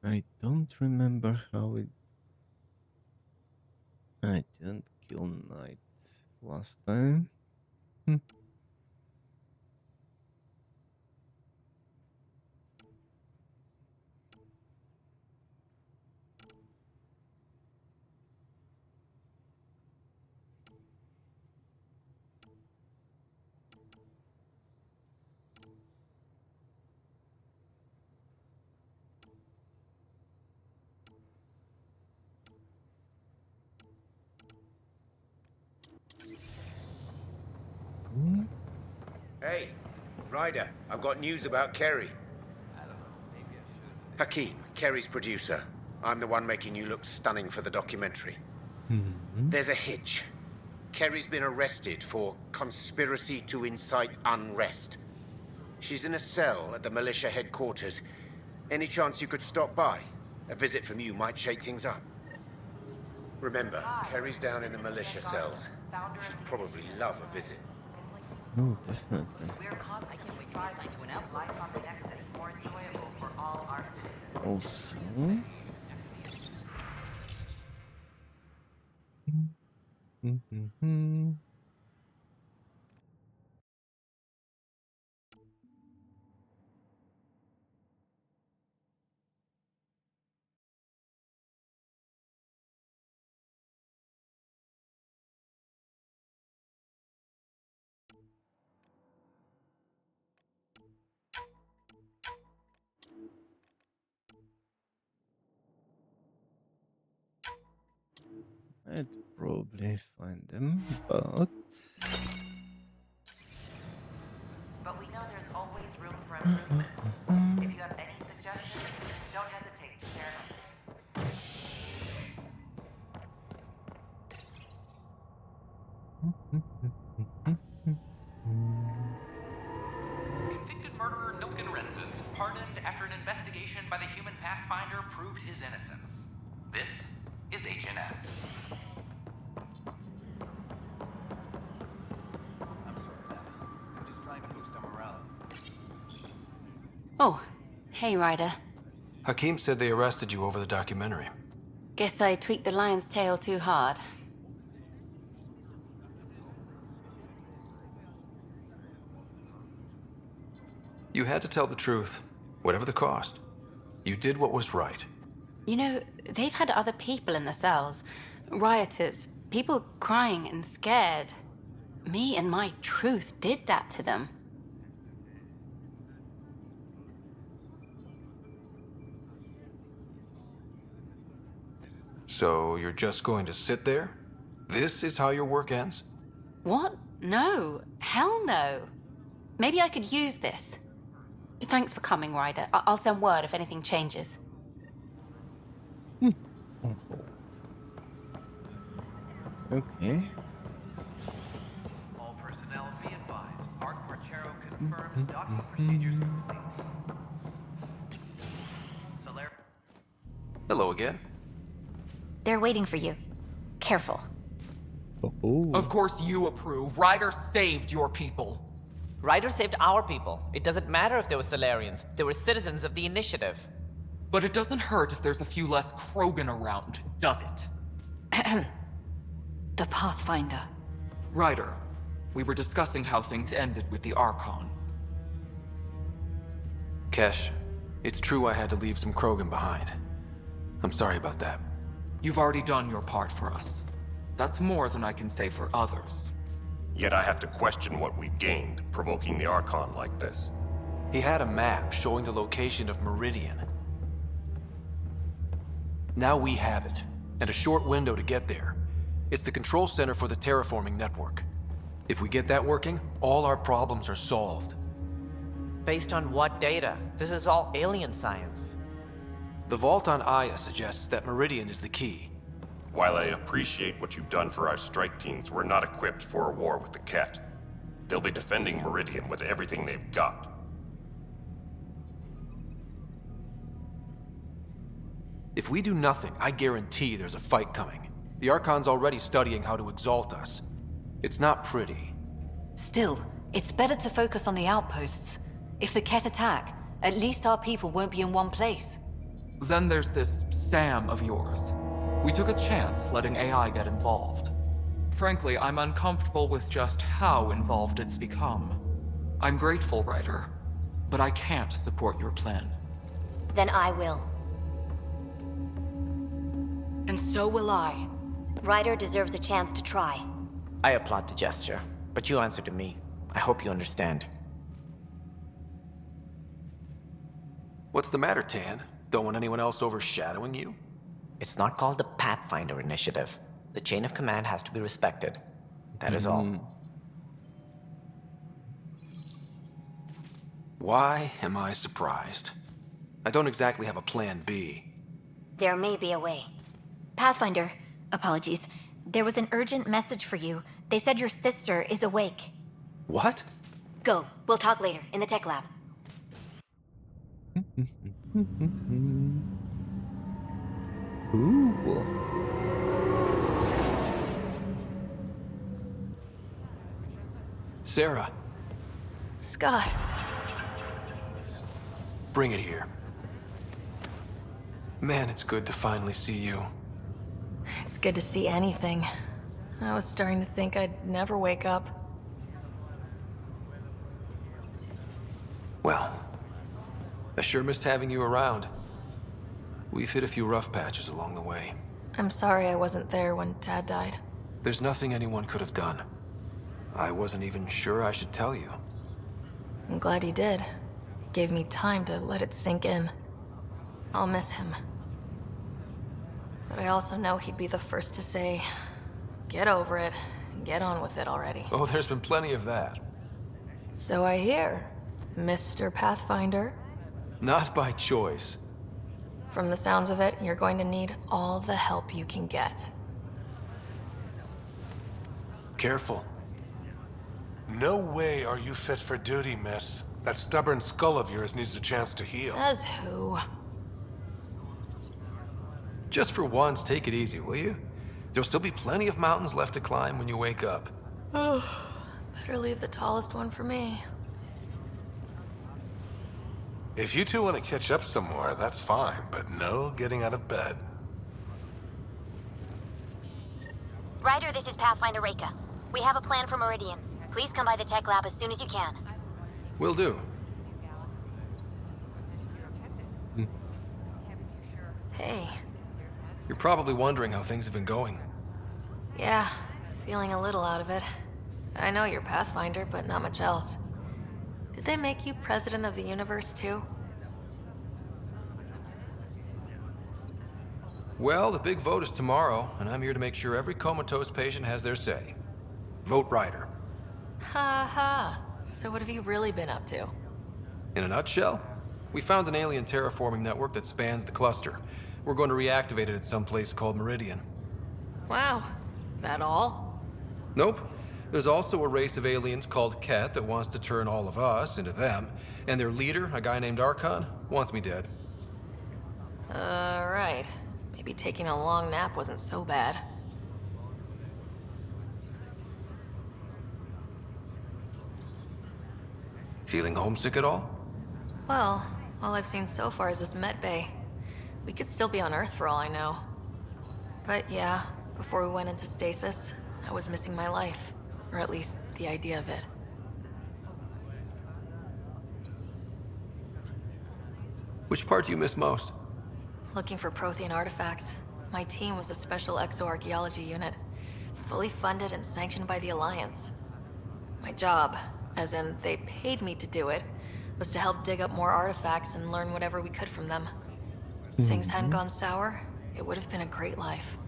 I don't remember how it. I didn't kill Knight last time. Hey, Ryder, I've got news about Kerry. Hakeem, Kerry's producer. I'm the one making you look stunning for the documentary. There's a hitch. Kerry's been arrested for conspiracy to incite unrest. She's in a cell at the militia headquarters. Any chance you could stop by? A visit from you might shake things up. Remember, Kerry's down in the militia cells. She'd probably love a visit. No, definitely. Also, I'd probably find them, but But we know there's always room for improvement. If you have any suggestions, don't hesitate to share them. Convicted murderer Nilken Rensis pardoned after an investigation by the human Pathfinder proved his innocence. This is HNS. I'm sorry, I'm just trying to boost our morale. Oh, Hey, Ryder. Hakim said they arrested you over the documentary. Guess I tweaked the lion's tail too hard. You had to tell the truth, whatever the cost. You did what was right. You know, they've had other people in the cells. Rioters, people crying and scared. Me and my truth did that to them. So you're just going to sit there? This is how your work ends? What? No. Hell no. Maybe I could use this. Thanks for coming, Ryder. I'll send word if anything changes. Okay. All personnel be advised. Art Marchero confirms docking procedures complete. Hello again. They're waiting for you. Careful. Of course you approve. Ryder saved your people. Ryder saved our people. It doesn't matter if they were Solarians. They were citizens of the Initiative. But it doesn't hurt if there's a few less Krogan around, does it? The Pathfinder. Ryder, we were discussing how things ended with the Archon. Kesh, it's true I had to leave some Krogan behind. I'm sorry about that. You've already done your part for us. That's more than I can say for others. Yet I have to question what we've gained, provoking the Archon like this. He had a map showing the location of Meridian. Now we have it, and a short window to get there. It's the control center for the terraforming network. If we get that working, all our problems are solved. Based on what data? This is all alien science. The vault on Aya suggests that Meridian is the key. While I appreciate what you've done for our strike teams, we're not equipped for a war with the Ket. They'll be defending Meridian with everything they've got. If we do nothing, I guarantee there's a fight coming. The Archon's already studying how to exalt us. It's not pretty. Still, it's better to focus on the outposts. If the Ket attack, at least our people won't be in one place. Then there's this Sam of yours. We took a chance letting AI get involved. Frankly, I'm uncomfortable with just how involved it's become. I'm grateful, Ryder, but I can't support your plan. Then I will. And so will I. Ryder deserves a chance to try. I applaud the gesture, but you answer to me. I hope you understand. What's the matter, Tan? Don't want anyone else overshadowing you? It's not called the Pathfinder Initiative. The chain of command has to be respected. That is all. Why am I surprised? I don't exactly have a plan B. There may be a way. Pathfinder, apologies. There was an urgent message for you. They said your sister is awake. What? Go. We'll talk later, in the tech lab. Ooh. Sarah. Scott. Bring it here. Man, it's good to finally see you. It's good to see anything. I was starting to think I'd never wake up. Well, I sure missed having you around. We've hit a few rough patches along the way. I'm sorry I wasn't there when Dad died. There's nothing anyone could have done. I wasn't even sure I should tell you. I'm glad he did. It gave me time to let it sink in. I'll miss him. But I also know he'd be the first to say, get over it, and get on with it already. Oh, there's been plenty of that. So I hear, Mr. Pathfinder. Not by choice. From the sounds of it, you're going to need all the help you can get. Careful. No way are you fit for duty, miss. That stubborn skull of yours needs a chance to heal. Says who? Just for once, take it easy, will you? There'll still be plenty of mountains left to climb when you wake up. Oh, better leave the tallest one for me. If you two want to catch up some more, that's fine, but no getting out of bed. Ryder, this is Pathfinder Reika. We have a plan for Meridian. Please come by the tech lab as soon as you can. Will do. Hey. You're probably wondering how things have been going. Yeah, feeling a little out of it. I know you're Pathfinder, but not much else. Did they make you president of the universe, too? Well, the big vote is tomorrow, and I'm here to make sure every comatose patient has their say. Vote Ryder. Ha ha. So what have you really been up to? In a nutshell, we found an alien terraforming network that spans the cluster. We're going to reactivate it at some place called Meridian. Wow. That all? Nope. There's also a race of aliens called Ket that wants to turn all of us into them, and their leader, a guy named Archon, wants me dead. Right. Maybe taking a long nap wasn't so bad. Feeling homesick at all? Well, all I've seen so far is this med bay. We could still be on Earth for all I know. But yeah, before we went into stasis, I was missing my life. Or at least the idea of it. Which part do you miss most? Looking for Prothean artifacts. My team was a special exoarchaeology unit, fully funded and sanctioned by the Alliance. My job, as in they paid me to do it, was to help dig up more artifacts and learn whatever we could from them. If things hadn't gone sour, it would have been a great life.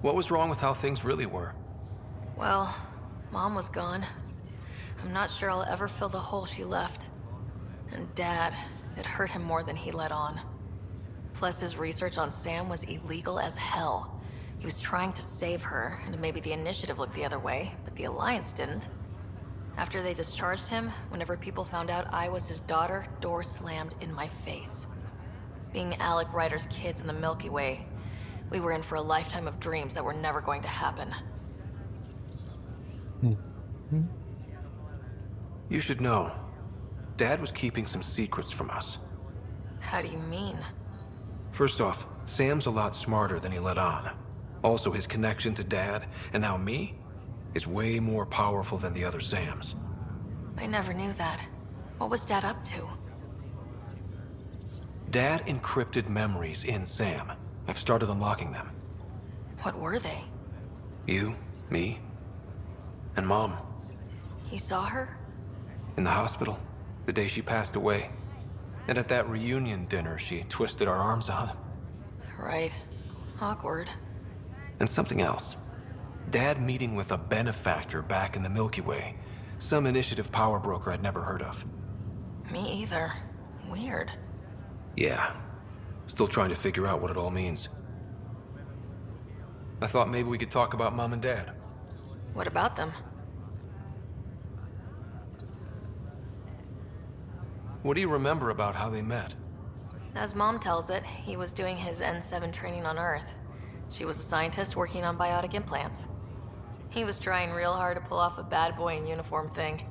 What was wrong with how things really were? Well, Mom was gone. I'm not sure I'll ever fill the hole she left. And Dad, it hurt him more than he let on. Plus, his research on Sam was illegal as hell. He was trying to save her, and maybe the Initiative looked the other way, but the Alliance didn't. After they discharged him, whenever people found out I was his daughter, doors slammed in my face. Being Alec Ryder's kids in the Milky Way, we were in for a lifetime of dreams that were never going to happen. You should know. Dad was keeping some secrets from us. How do you mean? First off, Sam's a lot smarter than he let on. Also, his connection to Dad, and now me, is way more powerful than the other Sams. I never knew that. What was Dad up to? Dad encrypted memories in Sam. I've started unlocking them. What were they? You, me, and Mom. You saw her? In the hospital, the day she passed away. And at that reunion dinner she twisted our arms on. Right. Awkward. And something else. Dad meeting with a benefactor back in the Milky Way. Some Initiative power broker I'd never heard of. Me either. Weird. Yeah. Still trying to figure out what it all means. I thought maybe we could talk about Mom and Dad. What about them? What do you remember about how they met? As Mom tells it, he was doing his N7 training on Earth. She was a scientist working on biotic implants. He was trying real hard to pull off a bad boy in uniform thing.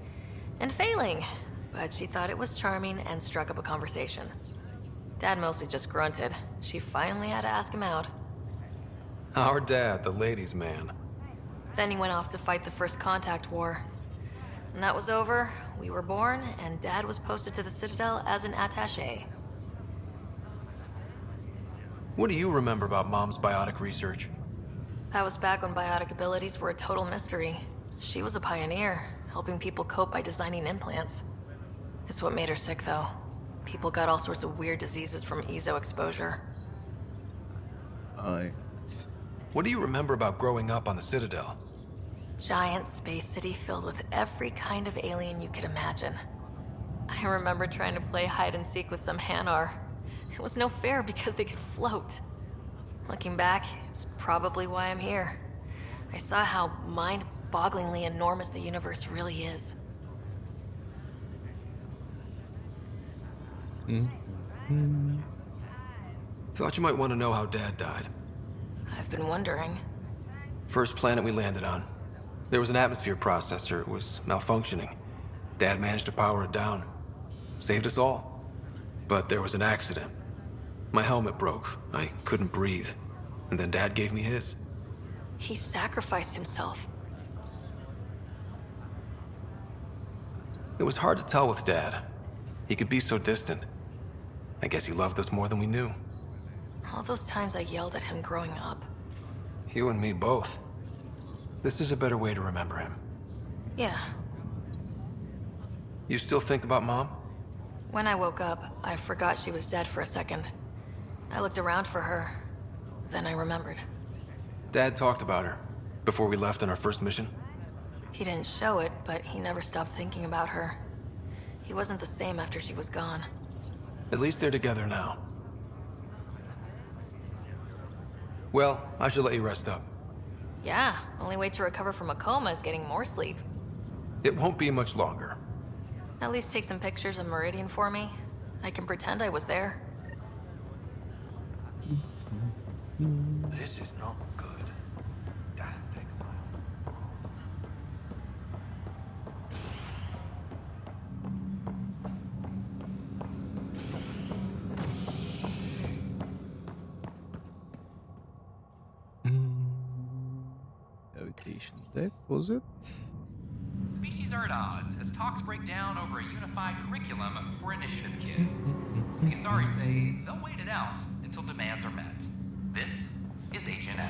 And failing, but she thought it was charming and struck up a conversation. Dad mostly just grunted. She finally had to ask him out. Our dad, the ladies' man. Then he went off to fight the First Contact War. When that was over, we were born, and Dad was posted to the Citadel as an attaché. What do you remember about Mom's biotic research? That was back when biotic abilities were a total mystery. She was a pioneer, helping people cope by designing implants. It's what made her sick, though. People got all sorts of weird diseases from EZO exposure. What do you remember about growing up on the Citadel? Giant space city filled with every kind of alien you could imagine. I remember trying to play hide and seek with some Hanar. It was no fair because they could float. Looking back, it's probably why I'm here. I saw how mind-bogglingly enormous the universe really is. Thought you might want to know how Dad died. I've been wondering. First planet we landed on. There was an atmosphere processor. It was malfunctioning. Dad managed to power it down. saved us all. But there was an accident. My helmet broke. I couldn't breathe. And then Dad gave me his. He sacrificed himself. It was hard to tell with Dad. He could be so distant. I guess he loved us more than we knew. All those times I yelled at him growing up. You and me both. This is a better way to remember him. Yeah. You still think about Mom? When I woke up, I forgot she was dead for a second. I looked around for her. Then I remembered. Dad talked about her before we left on our first mission. He didn't show it, but he never stopped thinking about her. He wasn't the same after she was gone. At least they're together now. Well, I should let you rest up. Yeah, only way to recover from a coma is getting more sleep. It won't be much longer. At least take some pictures of Meridian for me. I can pretend I was there. This is not good. Damn exile. Navigation deck, was it? Species are at odds as talks break down over a unified curriculum for initiative kids. The Asari say they'll wait it out until demands are met. This is HNS.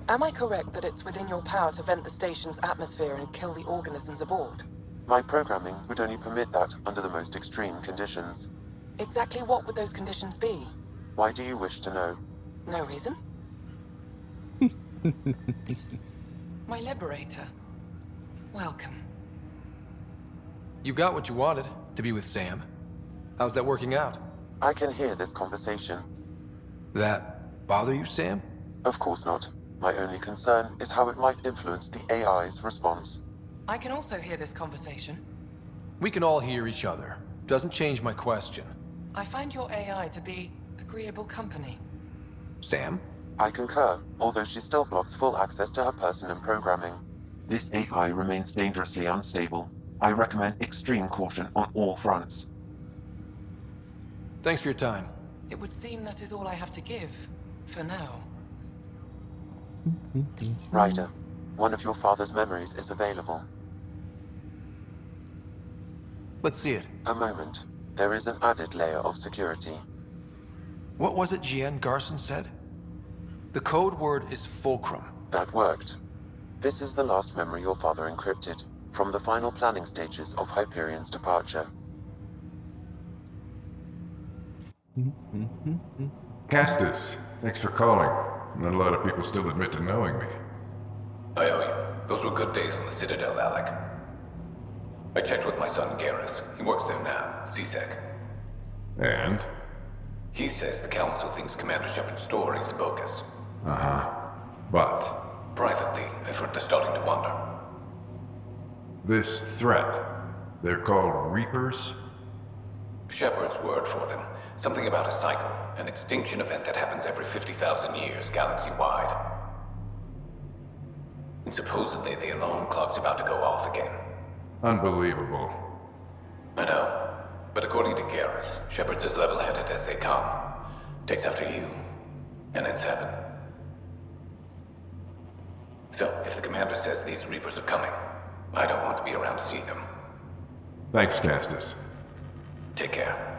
Am I correct that it's within your power to vent the station's atmosphere and kill the organisms aboard? My programming would only permit that under the most extreme conditions. Exactly what would those conditions be? Why do you wish to know? No reason. My liberator. Welcome. You got what you wanted, to be with Sam. How's that working out? I can hear this conversation. That bother you, Sam? Of course not. My only concern is how it might influence the AI's response. I can also hear this conversation. We can all hear each other. Doesn't change my question. I find your AI to be agreeable company. Sam? I concur, although she still blocks full access to her person and programming. This AI remains dangerously unstable. I recommend extreme caution on all fronts. Thanks for your time. It would seem that is all I have to give, for now. Ryder, one of your father's memories is available. Let's see it. A moment. There is an added layer of security. What was it Jian Garson said? The code word is fulcrum. That worked. This is the last memory your father encrypted, from the final planning stages of Hyperion's departure. Castus, thanks for calling. Not a lot of people still admit to knowing me. I owe you. Those were good days on the Citadel, Alec. I checked with my son, Garrus. He works there now, CSEC. And? He says the Council thinks Commander Shepard's story is bogus. Uh-huh. But? Privately, I've heard they're starting to wonder. This threat, they're called Reapers? Shepard's word for them. Something about a cycle, an extinction event that happens every 50,000 years, galaxy-wide. And supposedly the alarm clock's about to go off again. Unbelievable. I know. But according to Garrus, Shepard's as level-headed as they come. Takes after you. And then 7. So, if the commander says these Reapers are coming, I don't want to be around to see them. Thanks, Castus. Take care.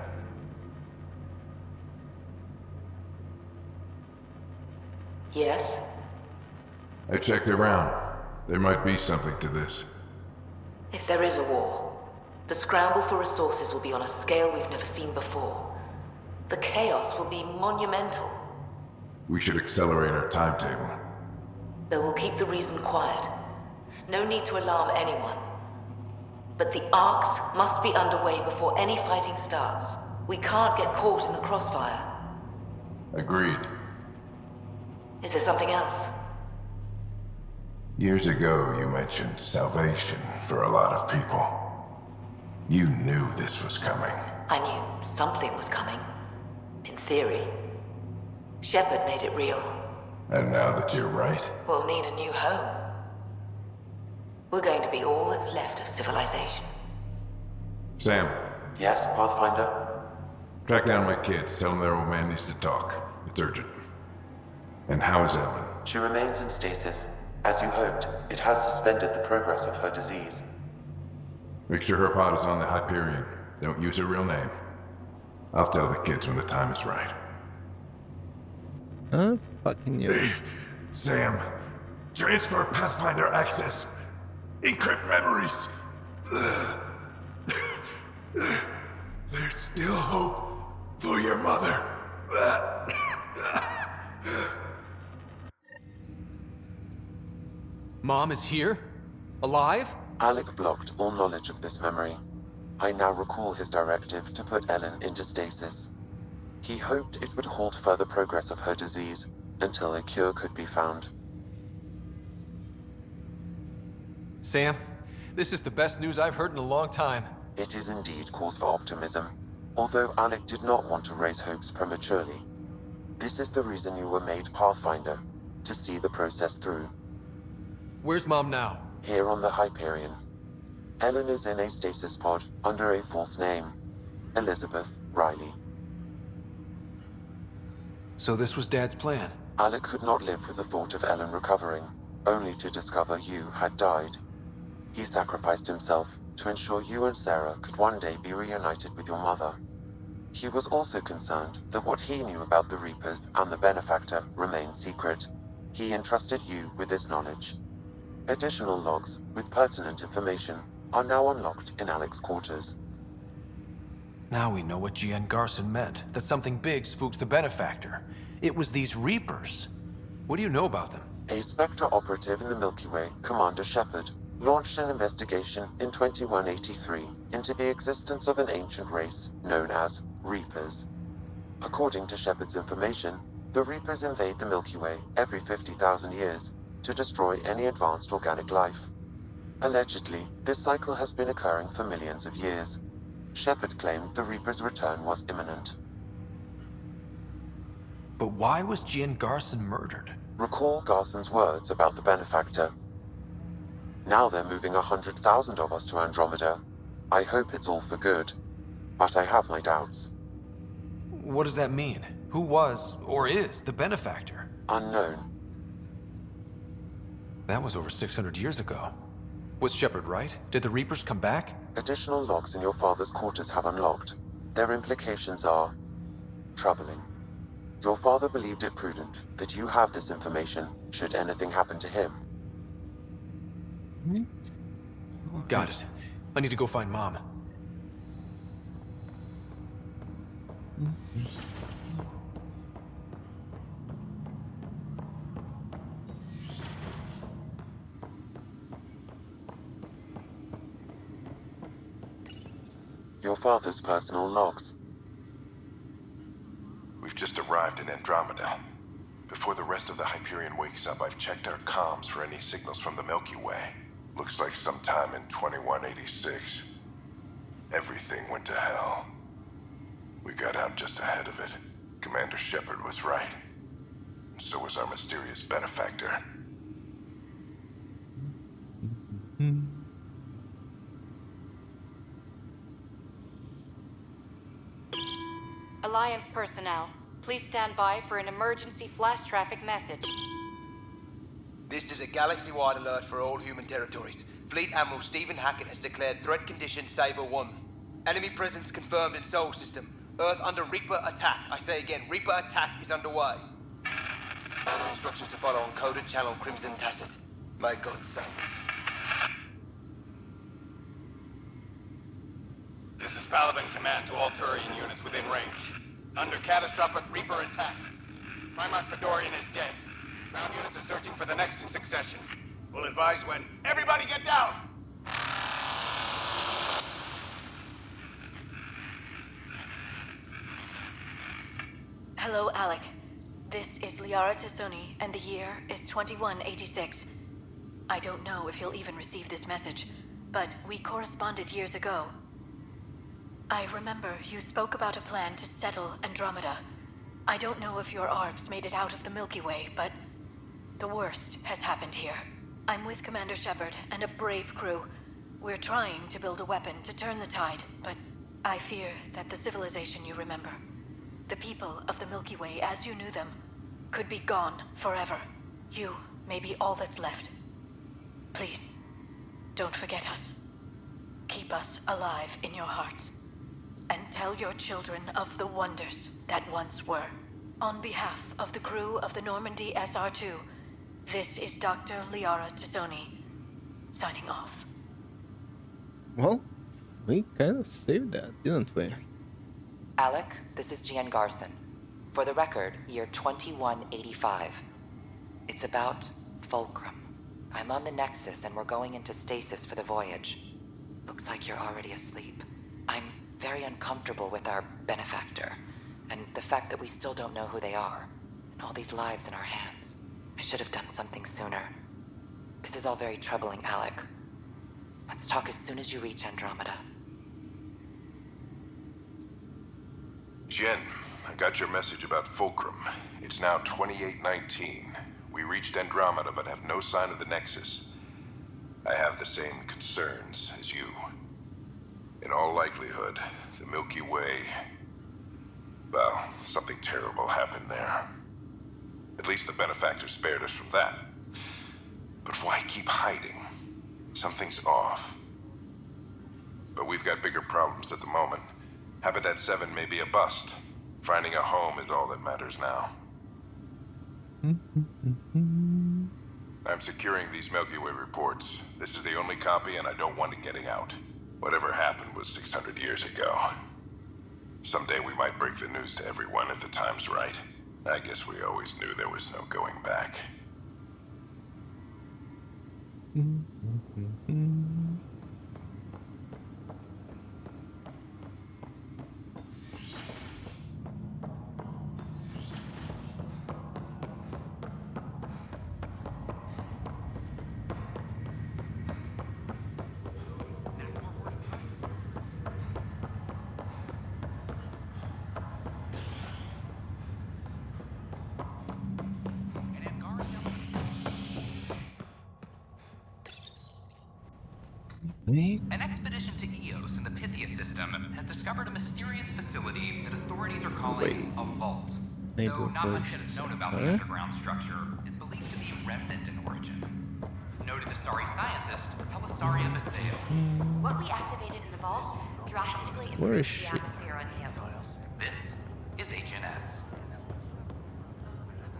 Yes? I checked around. There might be something to this. If there is a war, the scramble for resources will be on a scale we've never seen before. The chaos will be monumental. We should accelerate our timetable. They will keep the reason quiet. No need to alarm anyone. But the arcs must be underway before any fighting starts. We can't get caught in the crossfire. Agreed. Is there something else? Years ago, you mentioned salvation for a lot of people. You knew this was coming. I knew something was coming. In theory. Shepard made it real. And now that you're right, We'll need a new home. We're going to be all that's left of civilization. Sam, Yes, Pathfinder? track down my kids. Tell them their old man needs to talk. It's urgent. And how is Ellen? She remains in stasis. As you hoped, it has suspended the progress of her disease. Make sure her pod is on the Hyperion. Don't use her real name. I'll tell the kids when the time is right. Fucking you. Sam, transfer Pathfinder access. Encrypt memories. There's still hope for your mother. Mom is here? Alive? Alec blocked all knowledge of this memory. I now recall his directive to put Ellen into stasis. He hoped it would halt further progress of her disease until a cure could be found. Sam, this is the best news I've heard in a long time. It is indeed cause for optimism, although Alec did not want to raise hopes prematurely. This is the reason you were made Pathfinder, to see the process through. Where's Mom now? Here on the Hyperion. Ellen is in a stasis pod under a false name, Elizabeth Riley. So this was Dad's plan? Alec could not live with the thought of Ellen recovering, only to discover you had died. He sacrificed himself to ensure you and Sarah could one day be reunited with your mother. He was also concerned that what he knew about the Reapers and the Benefactor remained secret. He entrusted you with this knowledge. Additional logs with pertinent information are now unlocked in Alec's quarters. Now we know what G.N. Garson meant, that something big spooked the Benefactor. It was these Reapers. What do you know about them? A Spectre operative in the Milky Way, Commander Shepard, launched an investigation in 2183 into the existence of an ancient race known as Reapers. According to Shepard's information, the Reapers invade the Milky Way every 50,000 years to destroy any advanced organic life. Allegedly, this cycle has been occurring for millions of years. Shepard claimed the Reaper's return was imminent. But why was G.N. Garson murdered? Recall Garson's words about the Benefactor. Now they're moving 100,000 of us to Andromeda. I hope it's all for good, but I have my doubts. What does that mean? Who was, or is, the Benefactor? Unknown. That was over 600 years ago. Was Shepard right? Did the Reapers come back? Additional logs in your father's quarters have unlocked. Their implications are troubling. Your father believed it prudent that you have this information should anything happen to him. Got it. I need to go find Mom. Your father's personal logs. We've just arrived in Andromeda. Before the rest of the Hyperion wakes up, I've checked our comms for any signals from the Milky Way. Looks like sometime in 2186. Everything went to hell. We got out just ahead of it. Commander Shepard was right. And so was our mysterious Benefactor. Alliance personnel, please stand by for an emergency flash traffic message. This is a galaxy-wide alert for all human territories. Fleet Admiral Stephen Hackett has declared threat condition Saber 1. Enemy presence confirmed in Sol System. Earth under Reaper attack. I say again, Reaper attack is underway. Instructions to follow on coded channel Crimson Tacit. May God save. This is Paladin Command to all Turian units within range. Under catastrophic Reaper attack. Primarch Fedorian is dead. Ground units are searching for the next in succession. We'll advise when. Everybody get down! Hello, Alec. This is Liara Tassoni, and the year is 2186. I don't know if you'll even receive this message, but we corresponded years ago. I remember you spoke about a plan to settle Andromeda. I don't know if your arcs made it out of the Milky Way, but the worst has happened here. I'm with Commander Shepard and a brave crew. We're trying to build a weapon to turn the tide, but I fear that the civilization you remember, the people of the Milky Way as you knew them, could be gone forever. You may be all that's left. Please, don't forget us. Keep us alive in your hearts. And tell your children of the wonders that once were. On behalf of the crew of the Normandy SR-2, this is Dr. Liara Tassoni, signing off. Well, we kind of saved that, didn't we? Alec, this is Jan Garson. For the record, year 2185. It's about Fulcrum. I'm on the Nexus and we're going into stasis for the voyage. Looks like you're already asleep. I'm very uncomfortable with our benefactor, and the fact that we still don't know who they are, and all these lives in our hands. I should have done something sooner. This is all very troubling, Alec. Let's talk as soon as you reach Andromeda. Jen, I got your message about Fulcrum. It's now 2819. We reached Andromeda but have no sign of the Nexus. I have the same concerns as you. In all likelihood, the Milky Way... well, something terrible happened there. At least the benefactor spared us from that. But why keep hiding? Something's off. But we've got bigger problems at the moment. Habitat 7 may be a bust. Finding a home is all that matters now. I'm securing these Milky Way reports. This is the only copy and I don't want it getting out. Whatever happened was 600 years ago. Someday we might break the news to everyone if the time's right. I guess we always knew there was no going back. An expedition to Eos in the Pythia system has discovered a mysterious facility that authorities are calling a vault. Though not much is known about the underground structure, it's believed to be remnant in origin. Noted Asari scientist, Pelisaria Baseo. What we activated in the vault drastically Where is improved the she? atmosphere on him. This is HNS.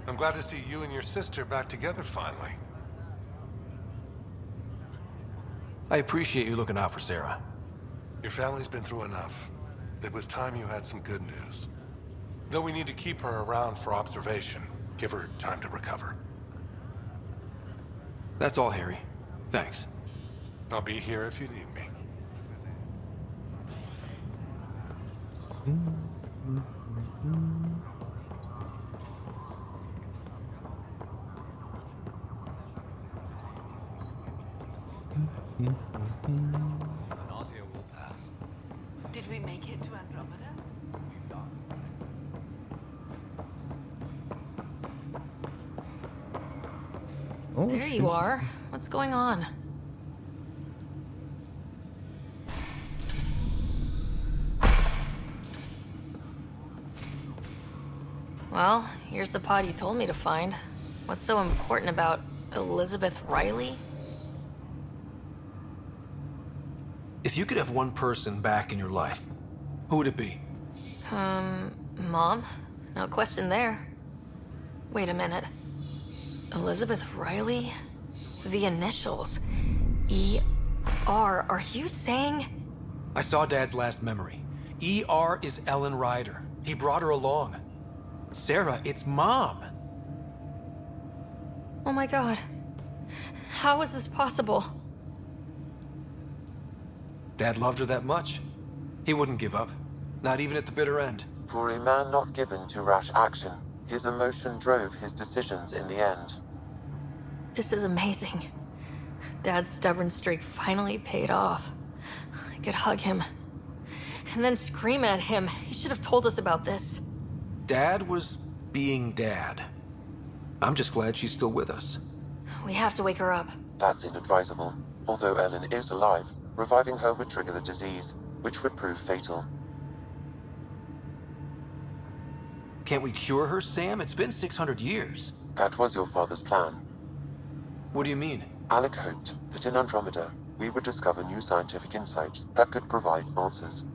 I'm glad to see you and your sister back together finally. I appreciate you looking out for Sarah. Your family's been through enough. It was time you had some good news. Though we need to keep her around for observation. Give her time to recover. That's all, Harry. Thanks. I'll be here if you need me. Nausea will pass. Did we make it to Andromeda? Oh, There you are. What's going on? Well, here's the pod you told me to find. What's so important about Elizabeth Riley? If you could have one person back in your life, who would it be? Mom? No question there. Wait a minute. Elizabeth Riley? The initials. E.R. Are you saying? I saw Dad's last memory. E.R. is Ellen Ryder. He brought her along. Sarah, it's Mom. Oh my god. How is this possible? Dad loved her that much. He wouldn't give up. Not even at the bitter end. For a man not given to rash action, his emotion drove his decisions in the end. This is amazing. Dad's stubborn streak finally paid off. I could hug him. And then scream at him. He should have told us about this. Dad was being Dad. I'm just glad she's still with us. We have to wake her up. That's inadvisable. Although Ellen is alive, reviving her would trigger the disease, which would prove fatal. Can't we cure her, Sam? It's been 600 years. That was your father's plan. What do you mean? Alec hoped that in Andromeda, we would discover new scientific insights that could provide answers.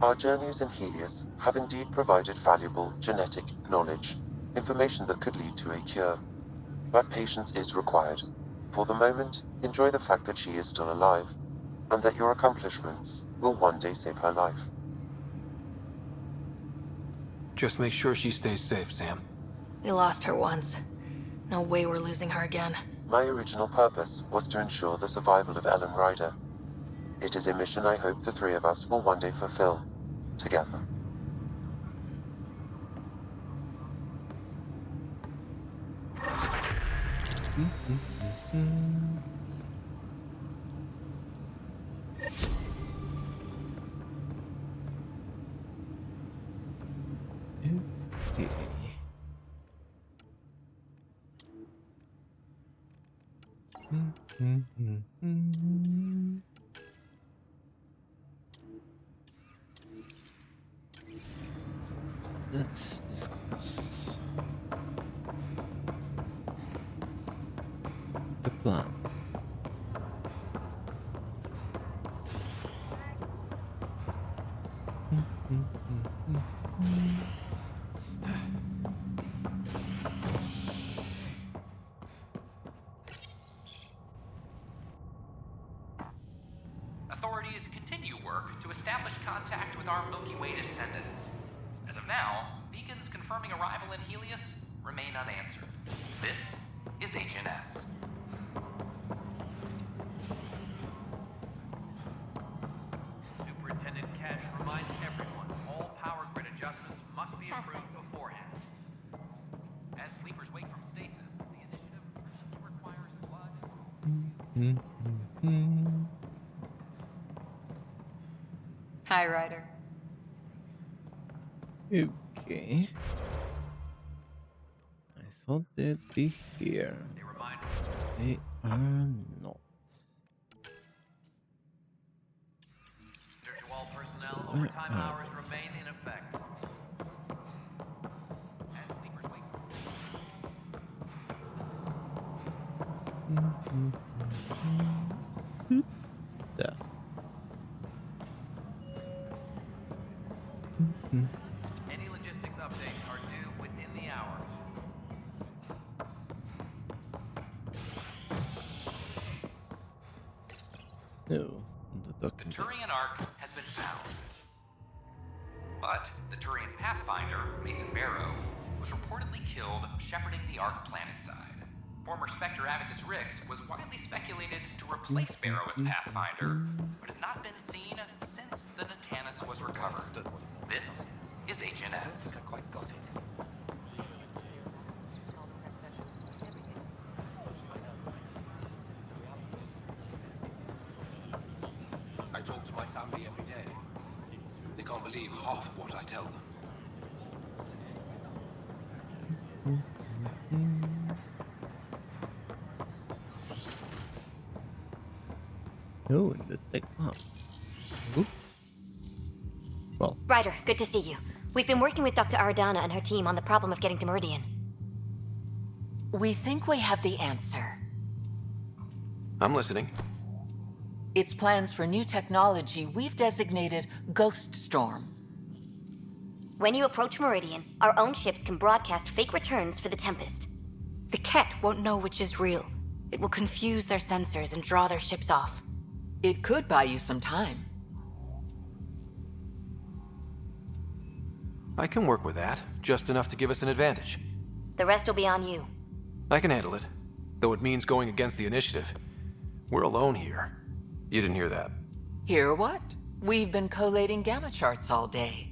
Our journeys in Helios have indeed provided valuable genetic knowledge, information that could lead to a cure. But patience is required. For the moment, enjoy the fact that she is still alive, and that your accomplishments will one day save her life. Just make sure she stays safe, Sam. We lost her once. No way we're losing her again. My original purpose was to ensure the survival of Ellen Ryder. It is a mission I hope the three of us will one day fulfill, together. Let's discuss the plan. Authorities continue work to establish contact with our Milky Way descendants. As of now, beacons confirming arrival in Helios remain unanswered. This is HNS. Superintendent Cash reminds everyone all power grid adjustments must be approved beforehand. As sleepers wake from stasis, the initiative urgently requires blood. Hi, Ryder. Okay. I thought they'd be here. They are not. To all personnel, So where overtime are hours remain in effect. As sleepers wake There. Any logistics updates are due within the hour. No, the The document. Turian Ark has been found. But the Turian Pathfinder, Mason Barrow, was reportedly killed shepherding the Ark planetside. Former Spectre Avitus Rix was widely speculated to replace Barrow as Pathfinder, but has not been seen since the Natanus was recovered. This is HNS. I think I quite got it. I talk to my family every day. They can't believe half of what I tell them. Oh, and the tech map. Oops. Well, Ryder, good to see you. We've been working with Dr. Aradana and her team on the problem of getting to Meridian. We think we have the answer. I'm listening. It's plans for new technology we've designated Ghost Storm. When you approach Meridian, our own ships can broadcast fake returns for the Tempest. The Ket won't know which is real. It will confuse their sensors and draw their ships off. It could buy you some time. I can work with that, just enough to give us an advantage. The rest will be on you. I can handle it, though it means going against the initiative. We're alone here. You didn't hear that. Hear what? We've been collating gamma charts all day.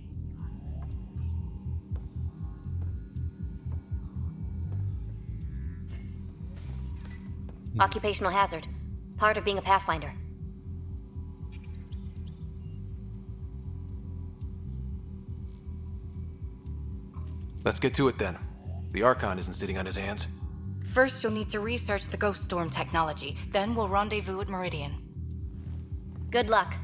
Occupational hazard. Part of being a Pathfinder. Let's get to it then. The Archon isn't sitting on his hands. First, you'll need to research the Ghost Storm technology. Then we'll rendezvous at Meridian. Good luck.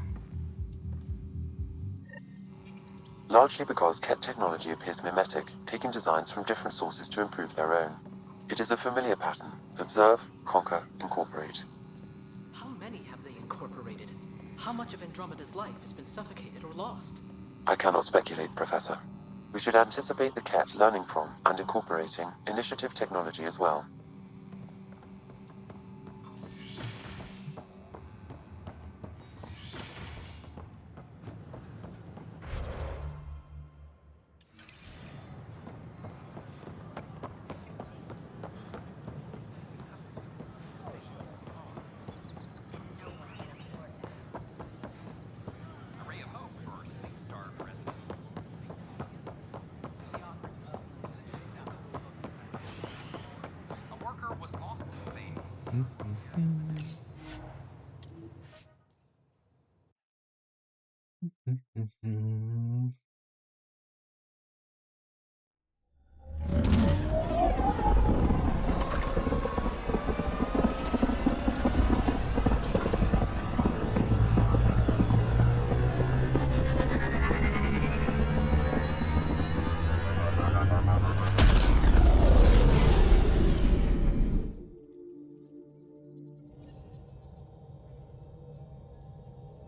Largely because Ket technology appears mimetic, taking designs from different sources to improve their own. It is a familiar pattern. Observe, conquer, incorporate. How many have they incorporated? How much of Andromeda's life has been suffocated or lost? I cannot speculate, Professor. We should anticipate the Ket learning from and incorporating initiative technology as well.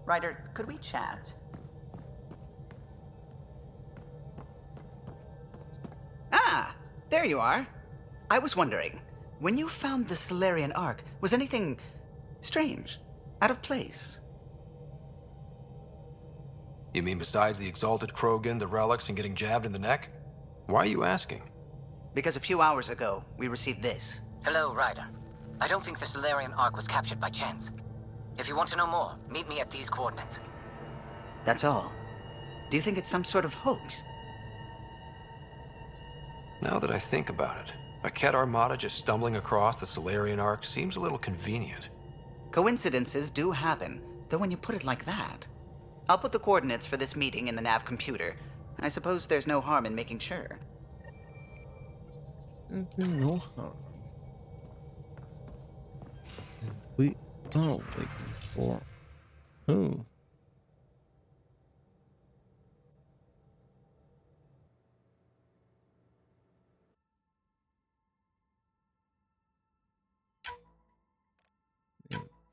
Ryder, could we chat? Ah, there you are. I was wondering, when you found the Solarian Ark, was anything strange, out of place? You mean besides the Exalted Krogan, the relics, and getting jabbed in the neck? Why are you asking? Because a few hours ago, we received this. Hello, Ryder. I don't think the Solarian Ark was captured by chance. If you want to know more, meet me at these coordinates. That's all. Do you think it's some sort of hoax? Now that I think about it, a Ket armada just stumbling across the Solarian Ark seems a little convenient. Coincidences do happen, though when you put it like that. I'll put the coordinates for this meeting in the nav computer. I suppose there's no harm in making sure. No harm. We are waiting for who?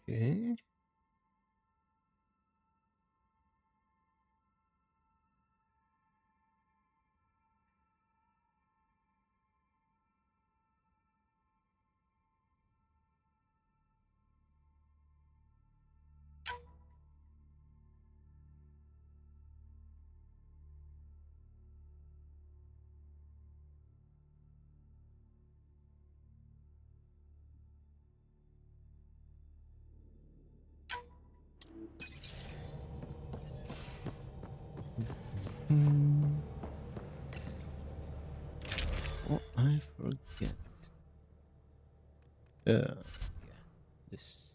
Okay. Oh, I forget. Yeah, this.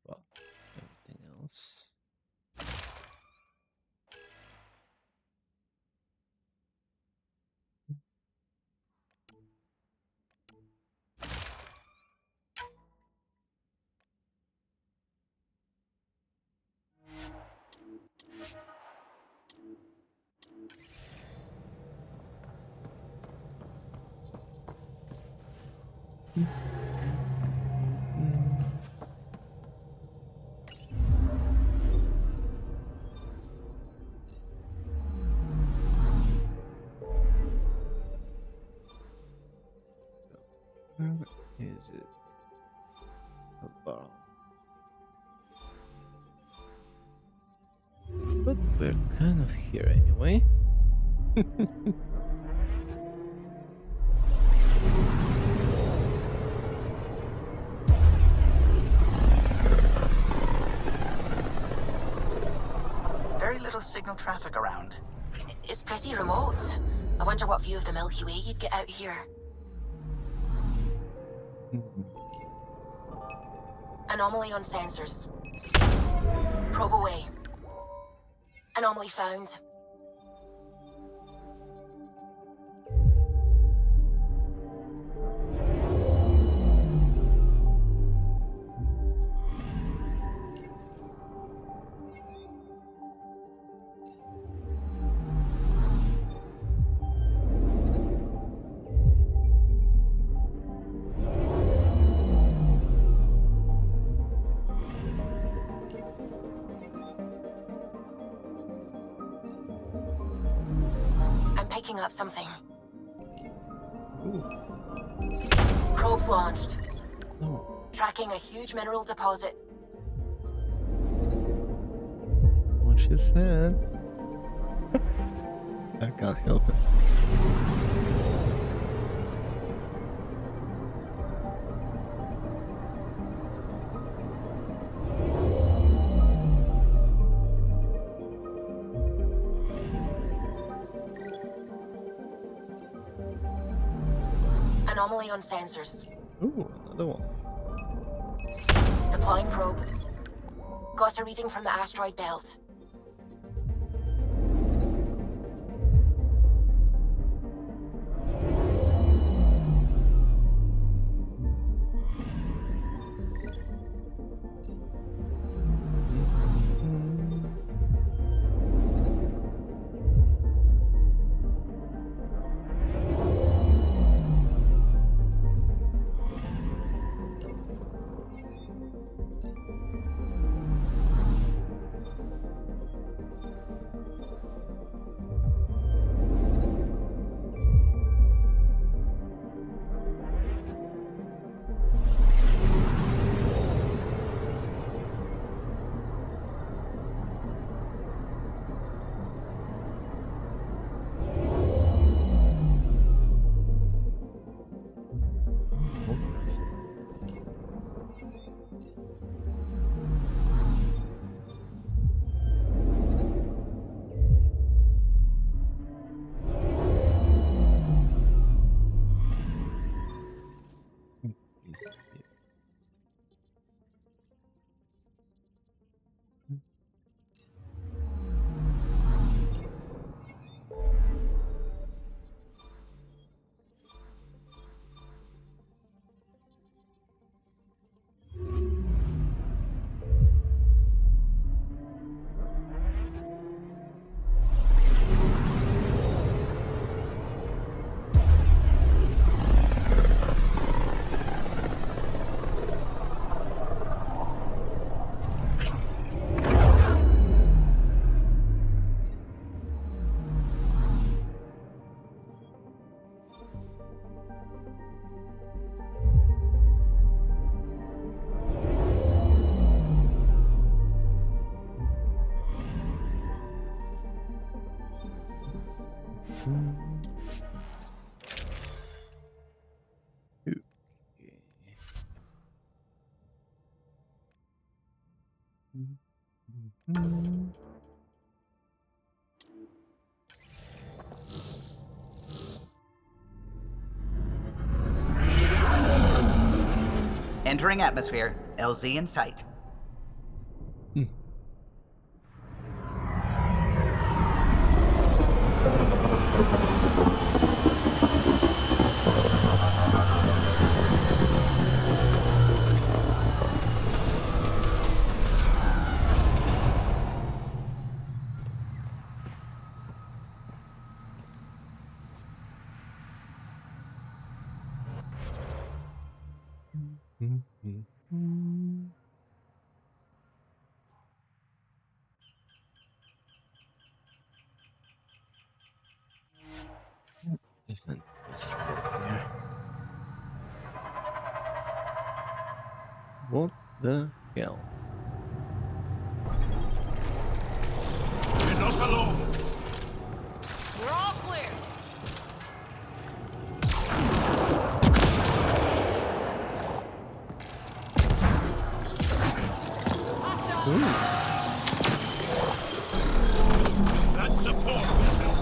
Well, everything else. Where is it? About. But we're kind of here anyway. Very little signal traffic around. It's pretty remote. I wonder what view of the Milky Way you'd get out here. Anomaly on sensors. Probe away. Anomaly found. I'm picking up something. Ooh. Probes launched. Oh, Tracking a huge mineral deposit. what she said. I can't help it. Anomaly on sensors. Ooh, another one. Deploying probe. Got a reading from the asteroid belt. Entering atmosphere. LZ in sight. Isn't destroyed here. What the hell? We're not alone. We're all clear. That support will help.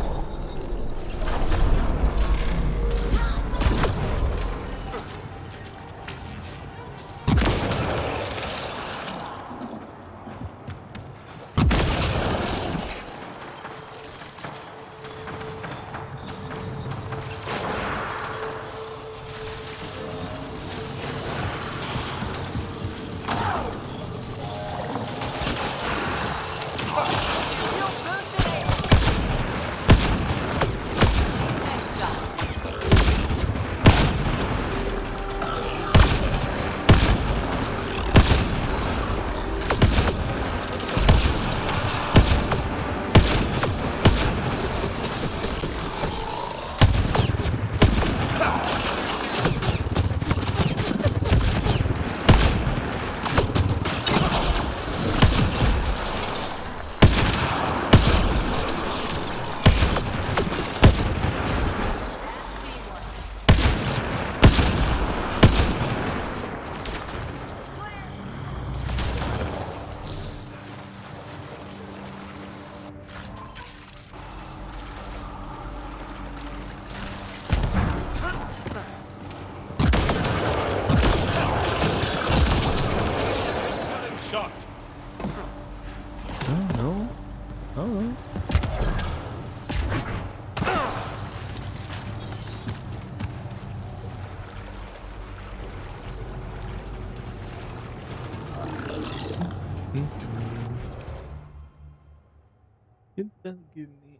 Didn't that give me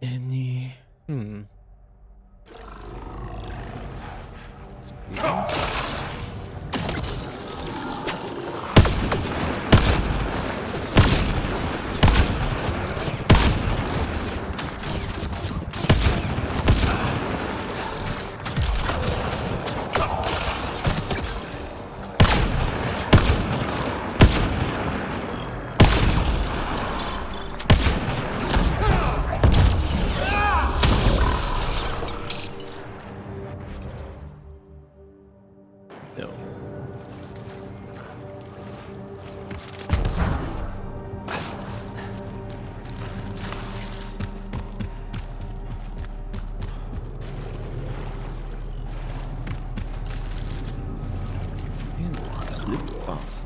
any experience? No. And slip fast.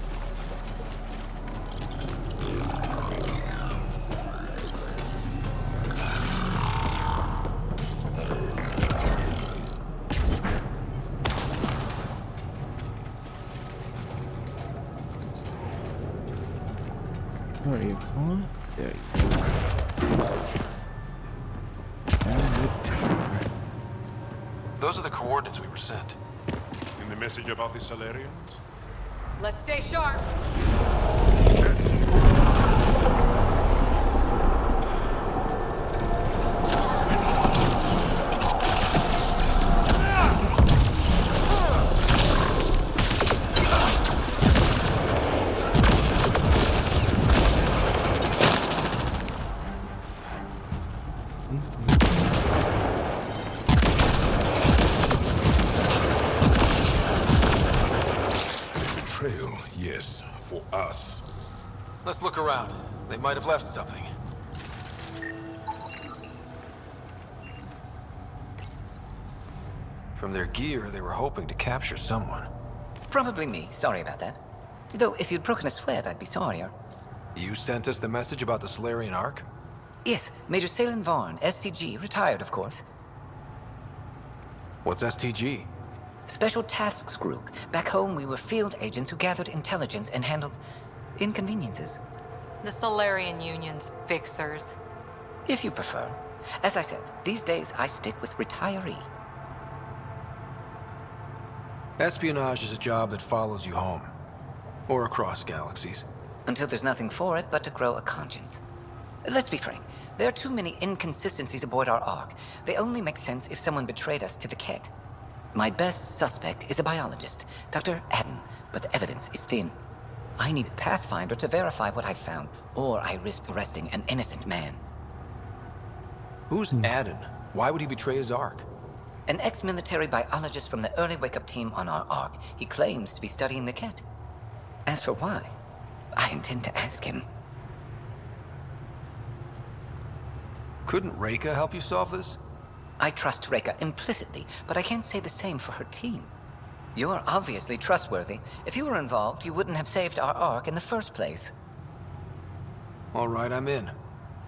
Where are you going? There you go. Those are the coordinates we were sent. And the message about the Salarians? Let's stay sharp. Betrayal, yes, for us. Let's look around. They might have left something. From their gear, they were hoping to capture someone. Probably me. Sorry about that. Though, if you'd broken a sweat, I'd be sorrier. You sent us the message about the Solarian Ark? Yes, Major Salin Vaughn, STG, retired, of course. What's STG? Special Tasks Group. Back home, we were field agents who gathered intelligence and handled inconveniences. The Solarian Union's fixers. If you prefer. As I said, these days I stick with retiree. Espionage is a job that follows you home. Or across galaxies. Until there's nothing for it but to grow a conscience. Let's be frank. There are too many inconsistencies aboard our Ark. They only make sense if someone betrayed us to the Ket. My best suspect is a biologist, Dr. Adden, but the evidence is thin. I need a Pathfinder to verify what I've found, or I risk arresting an innocent man. Who's Adden? Why would he betray his Ark? An ex-military biologist from the early wake-up team on our Ark. He claims to be studying the Ket. As for why, I intend to ask him. Couldn't Reika help you solve this? I trust Reika implicitly, but I can't say the same for her team. You're obviously trustworthy. If you were involved, you wouldn't have saved our Ark in the first place. All right, I'm in.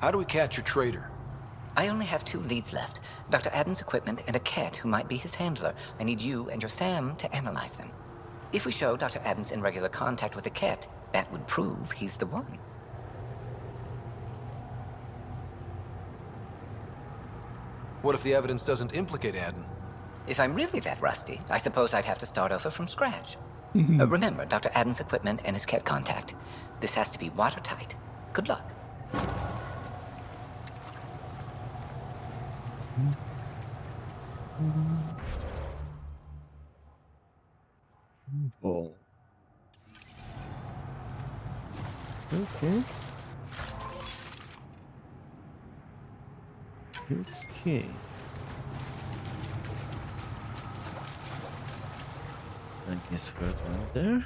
How do we catch your traitor? I only have 2 leads left. Dr. Adden's equipment and a Ket who might be his handler. I need you and your Sam to analyze them. If we show Dr. Adden's in regular contact with the Ket, that would prove he's the one. What if the evidence doesn't implicate Adden? If I'm really that rusty, I suppose I'd have to start over from scratch. Remember, Dr. Adden's equipment and his Ket contact. This has to be watertight. Good luck. Vault. Okay. Okay. I guess we're going there.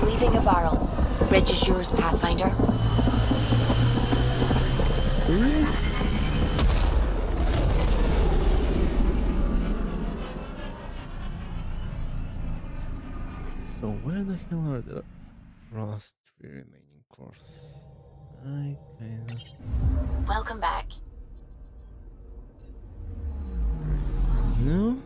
Leaving Avarl. Bridge is yours, Pathfinder. Sorry? So where the hell are the last 3 remaining cores? I kinda... Welcome back. No?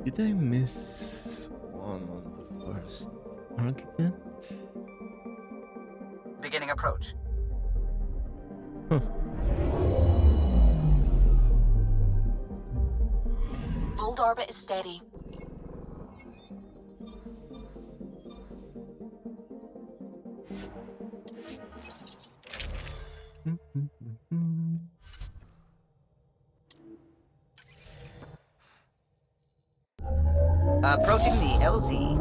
Did I miss one on the first architect? Beginning approach. Volt orbit is steady. Approaching the LZ.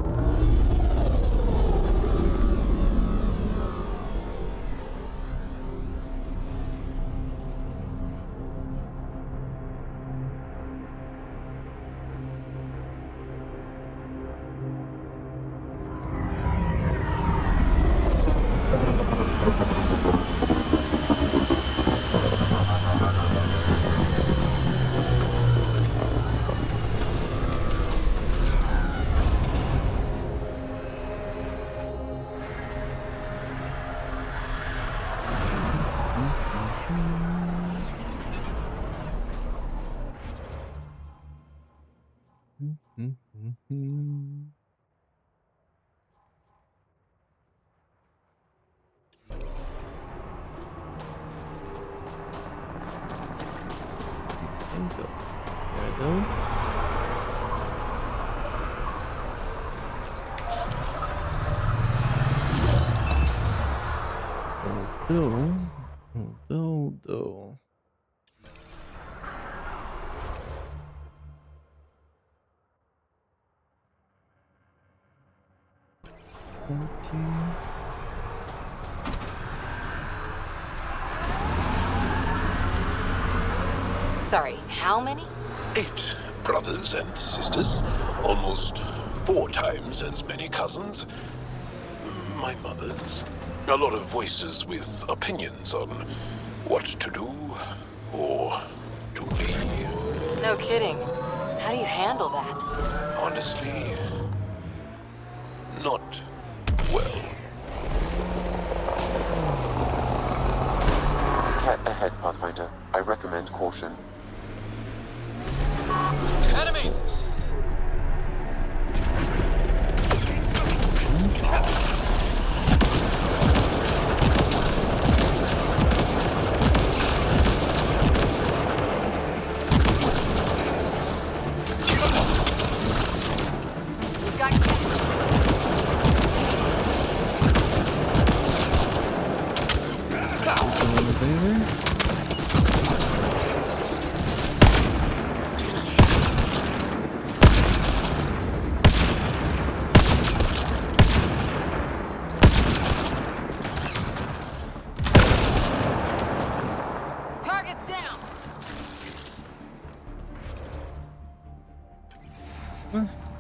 Although... Sorry, how many? 8 brothers and sisters, almost 4 times as many cousins. My mother's. A lot of voices with opinions on what to do or to be. No kidding. How do you handle that? Honestly, not well. Head ahead, Pathfinder. I recommend caution. Enemies!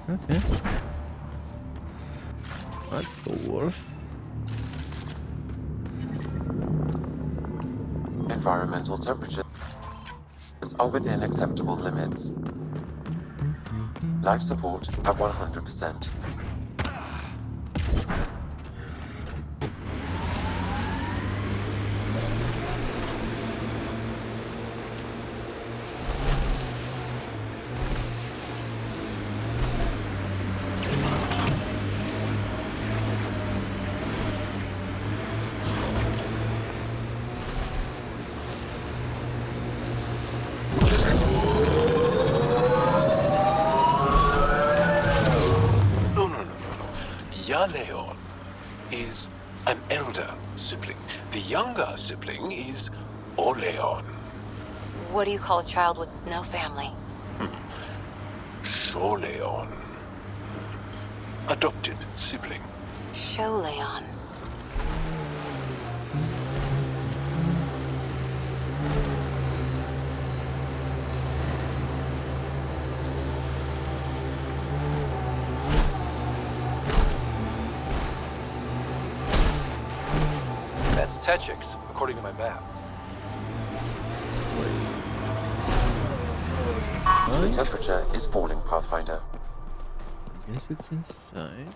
Okay. That's the worth. Environmental temperatures are within acceptable limits. Life support at 100%. Leon is an elder sibling. The younger sibling is Oleon. What do you call a child with no family? Sholeon. Adopted sibling. show, Leon. That's Techix, according to my map. The temperature is falling, Pathfinder. I guess it's inside.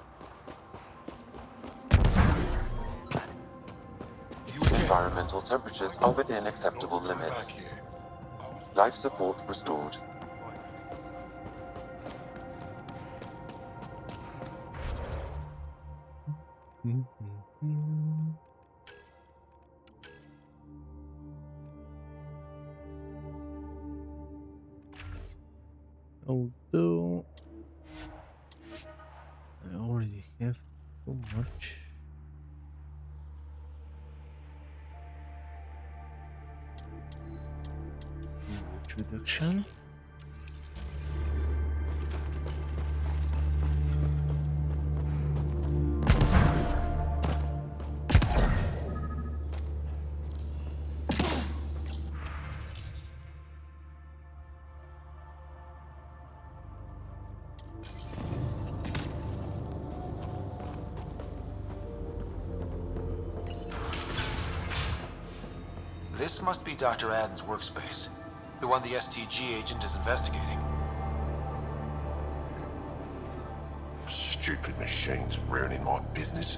Environmental temperatures are within acceptable limits. Life support restored. Although I already have so much. Damage reduction. This must be Dr. Aden's workspace, the one the STG agent is investigating. Stupid machines ruining my business.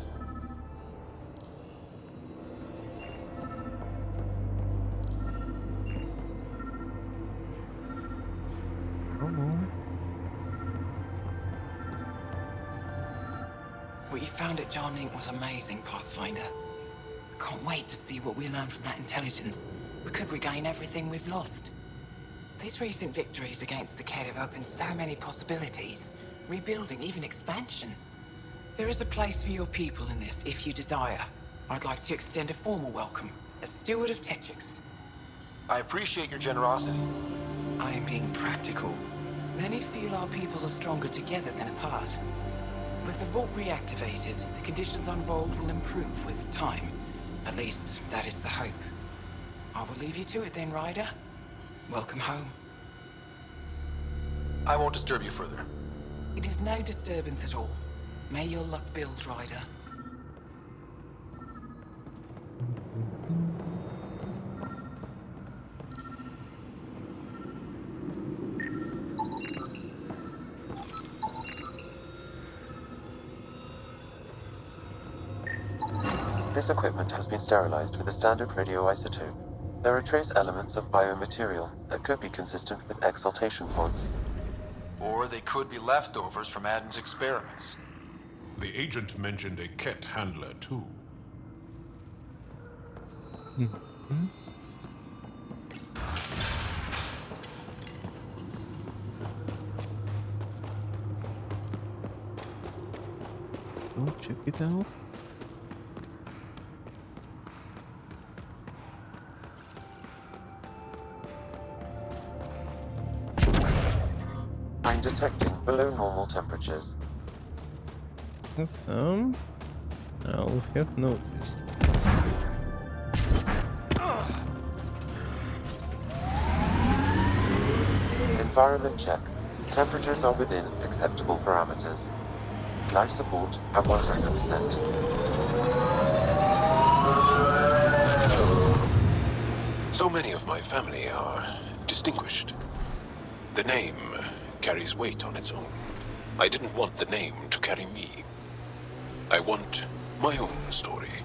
What you found at John Inc. was amazing, Pathfinder. Can't wait to see what we learn from that intelligence. We could regain everything we've lost. These recent victories against the Ked have opened so many possibilities. Rebuilding, even expansion. There is a place for your people in this, if you desire. I'd like to extend a formal welcome, as steward of Techix. I appreciate your generosity. I am being practical. Many feel our peoples are stronger together than apart. With the vault reactivated, the conditions on Vold will improve with time. At least, that is the hope. I will leave you to it then, Ryder. Welcome home. I won't disturb you further. It is no disturbance at all. May your luck build, Ryder. This equipment has been sterilized with a standard radioisotope. There are trace elements of biomaterial that could be consistent with exaltation pods. Or they could be leftovers from Aden's experiments. The agent mentioned a Ket handler, too. Let's go check it out. I'm detecting below normal temperatures. Some I'll have noticed. Environment check. Temperatures are within acceptable parameters. Life support at 100%. So many of my family are distinguished. The name carries weight on its own. I didn't want the name to carry me. I want my own story,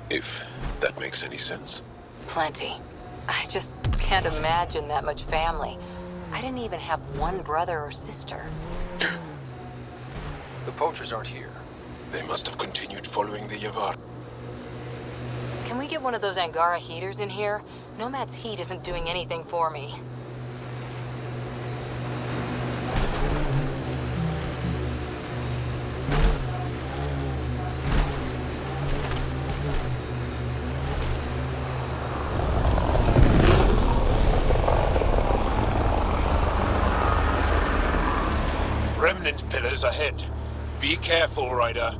if that makes any sense. Plenty. I just can't imagine that much family. I didn't even have one brother or sister. The poachers aren't here. They must have continued following the Yavar. Can we get one of those Angara heaters in here? Nomad's heat isn't doing anything for me. Remnant pillars ahead. Be careful, Ryder.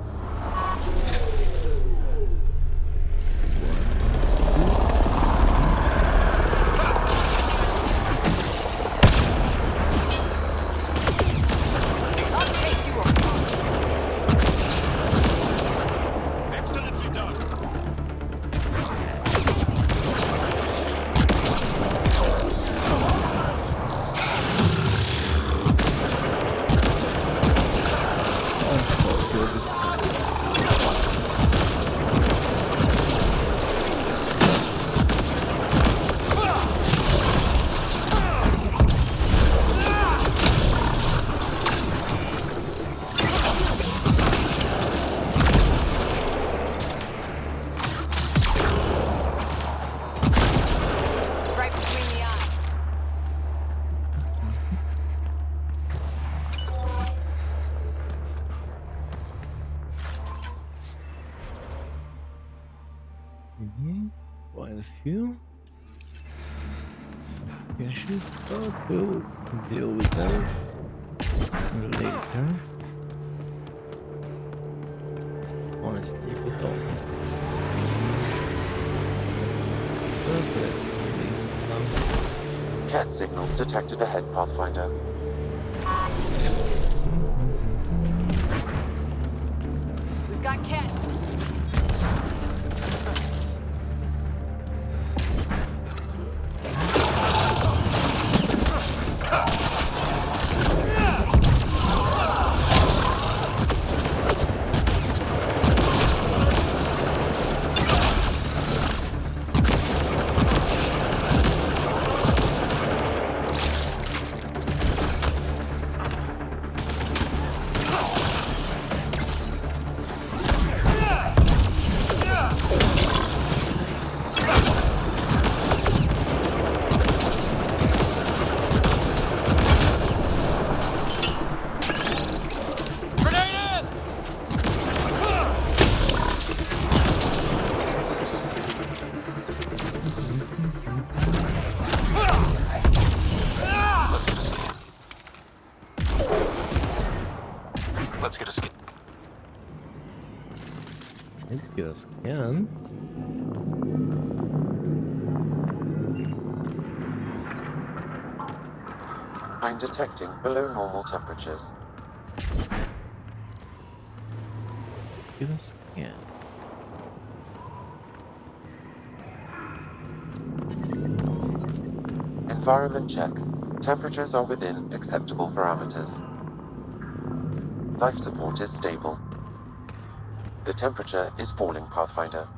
Quite a few. Caches, but we'll deal with them later. Honestly, if you don't. But let's see. Cat signals detected ahead, Pathfinder. We've got Cat. Let's get a scan. Let's get a scan. I'm detecting below normal temperatures. Get a scan. Environment check. Temperatures are within acceptable parameters. Life support is stable. The temperature is falling, Pathfinder.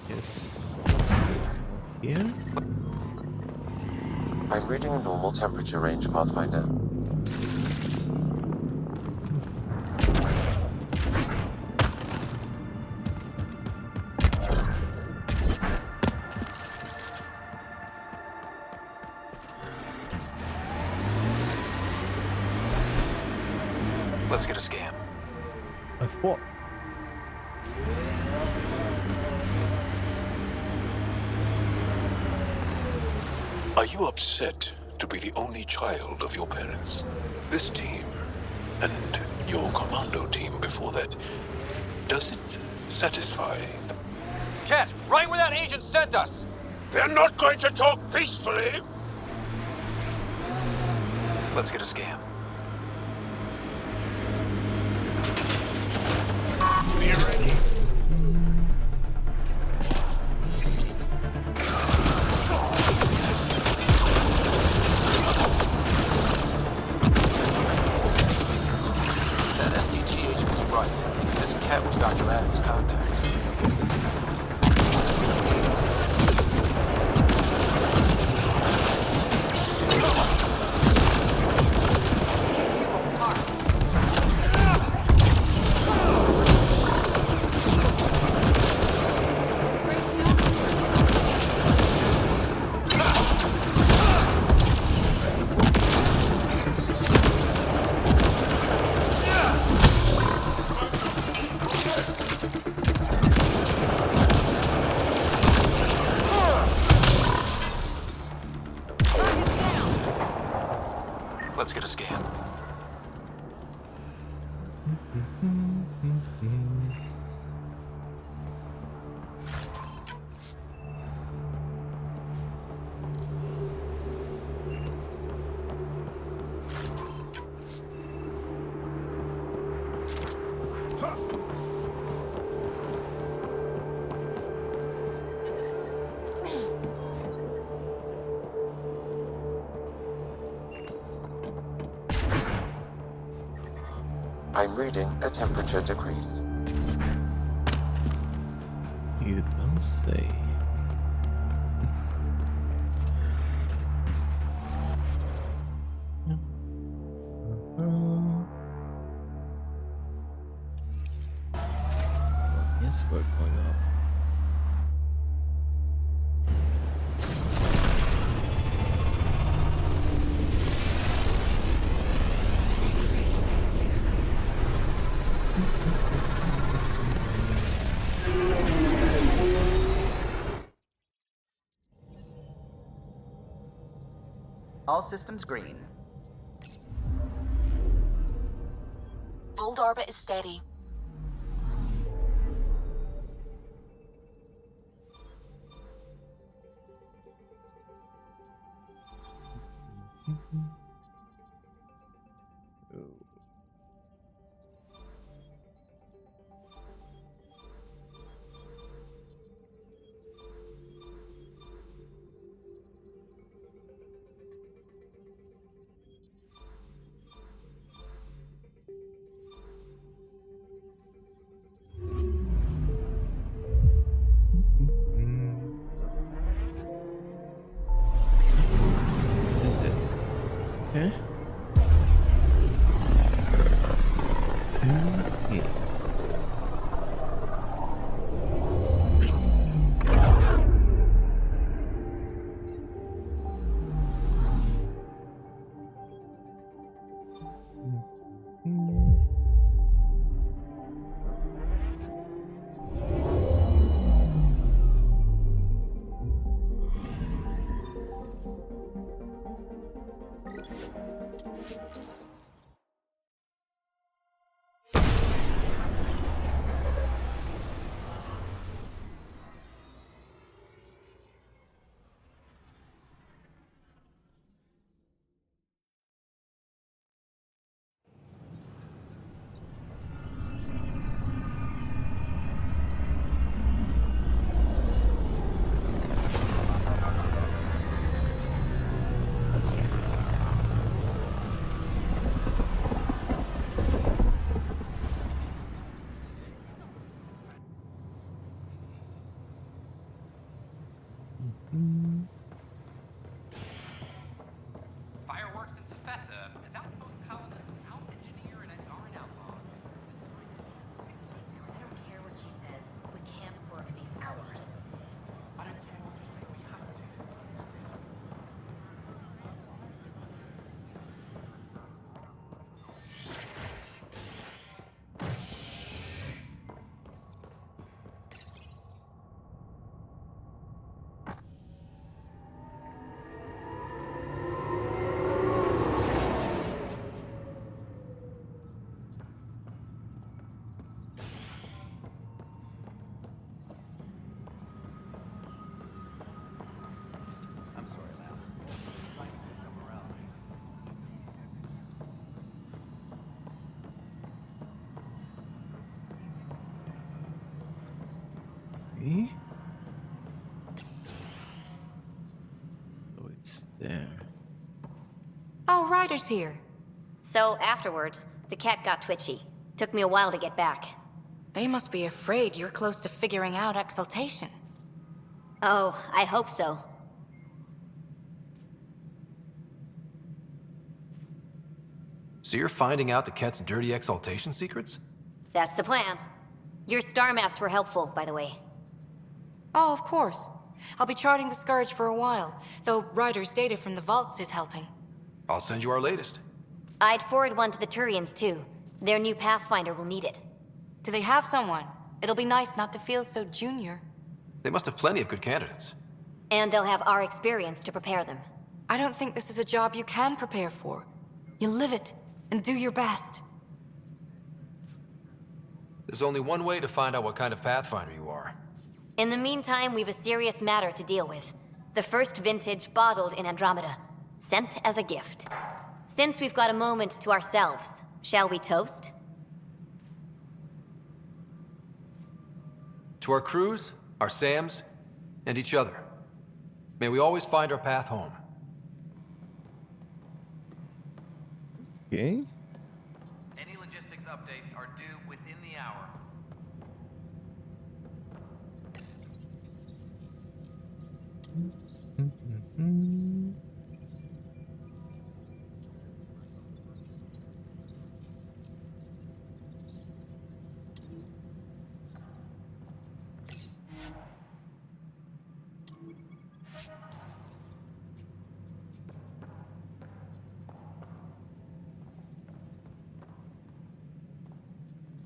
Yes, the scan is not here. I'm reading a normal temperature range, Pathfinder. Let's get a scan. Of what? Are you upset to be the only child of your parents? This team, and your commando team before that, does it satisfy them? Cat, right where that agent sent us! They're not going to talk peacefully! Let's get a scan. Be ready. That SDG agent was right. This Cat was Dr. Adams' contact. Let's get a scan. I'm reading a temperature decrease. You don't say. Yes, we're going up. All systems green. Fold orbit is steady. This is it. Okay. Okay. Fireworks in Cephessa as outpost colonists out-engineer and are an outlaw. I don't care what she says. We can't work these hours. I don't care what you say, we have to. I'm sorry, Lam. Trying to boost up morale. Okay. Oh, it's there. Oh, Ryder's here. So afterwards, the cat got twitchy. Took me a while to get back. They must be afraid you're close to figuring out exaltation. Oh, I hope so. So you're finding out the cat's dirty exaltation secrets? That's the plan. Your star maps were helpful, by the way. Oh, of course. I'll be charting the Scourge for a while, though Ryder's data from the vaults is helping. I'll send you our latest. I'd forward one to the Turians, too. Their new Pathfinder will need it. Do they have someone? It'll be nice not to feel so junior. They must have plenty of good candidates. And they'll have our experience to prepare them. I don't think this is a job you can prepare for. You live it, and do your best. There's only one way to find out what kind of Pathfinder you are. In the meantime, we've a serious matter to deal with. The first vintage bottled in Andromeda. Sent as a gift. Since we've got a moment to ourselves, shall we toast? To our crews, our Sams, and each other. May we always find our path home. Okay. Any logistics updates are due within the hour.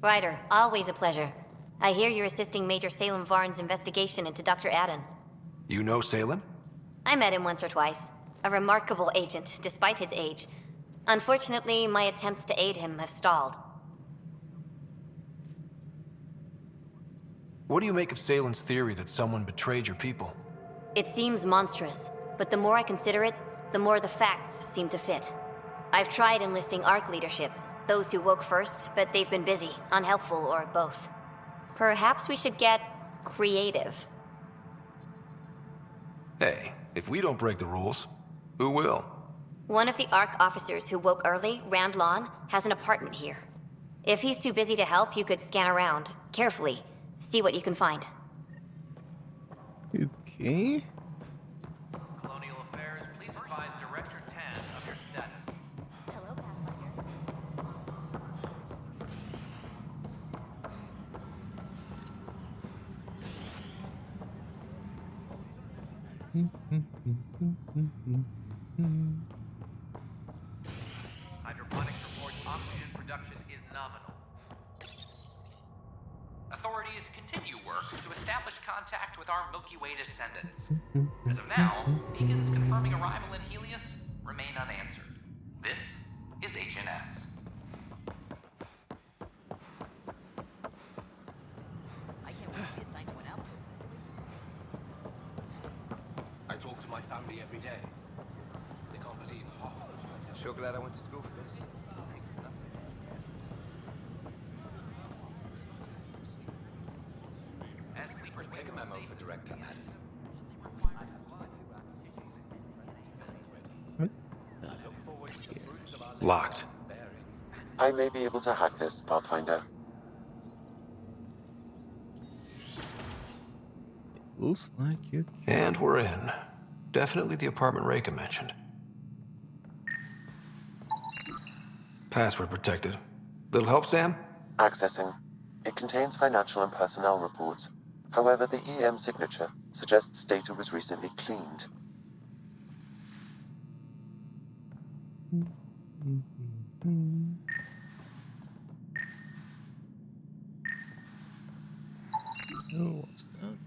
Ryder, always a pleasure. I hear you're assisting Major Salem Varn's investigation into Dr. Adden. You know Salem? I met him once or twice. A remarkable agent, despite his age. Unfortunately, my attempts to aid him have stalled. What do you make of Salen's theory that someone betrayed your people? It seems monstrous, but the more I consider it, the more the facts seem to fit. I've tried enlisting ARC leadership, those who woke first, but they've been busy, unhelpful, or both. Perhaps we should get creative. Hey, if we don't break the rules, who will? One of the ARC officers who woke early, Rand Lawn, has an apartment here. If he's too busy to help, you could scan around, carefully, see what you can find. Okay. Colonial Affairs, please advise Director 10 of your status. Hello, Hydroponics reports oxygen production is nominal. Authorities continue work to establish contact with our Milky Way descendants. As of now, beacons confirming arrival in Helios remain unanswered. This is HNS. I talk to my family every day. They can't believe half of what I tell Sure glad I went to school for this. As sleepers Take a memo for Director Matt. Locked. I may be able to hack this, Pathfinder. Looks like you can. And we're in. Definitely the apartment Reika mentioned. Password protected. Little help, Sam? Accessing. It contains financial and personnel reports. However, the EM signature suggests data was recently cleaned. Oh, what's that?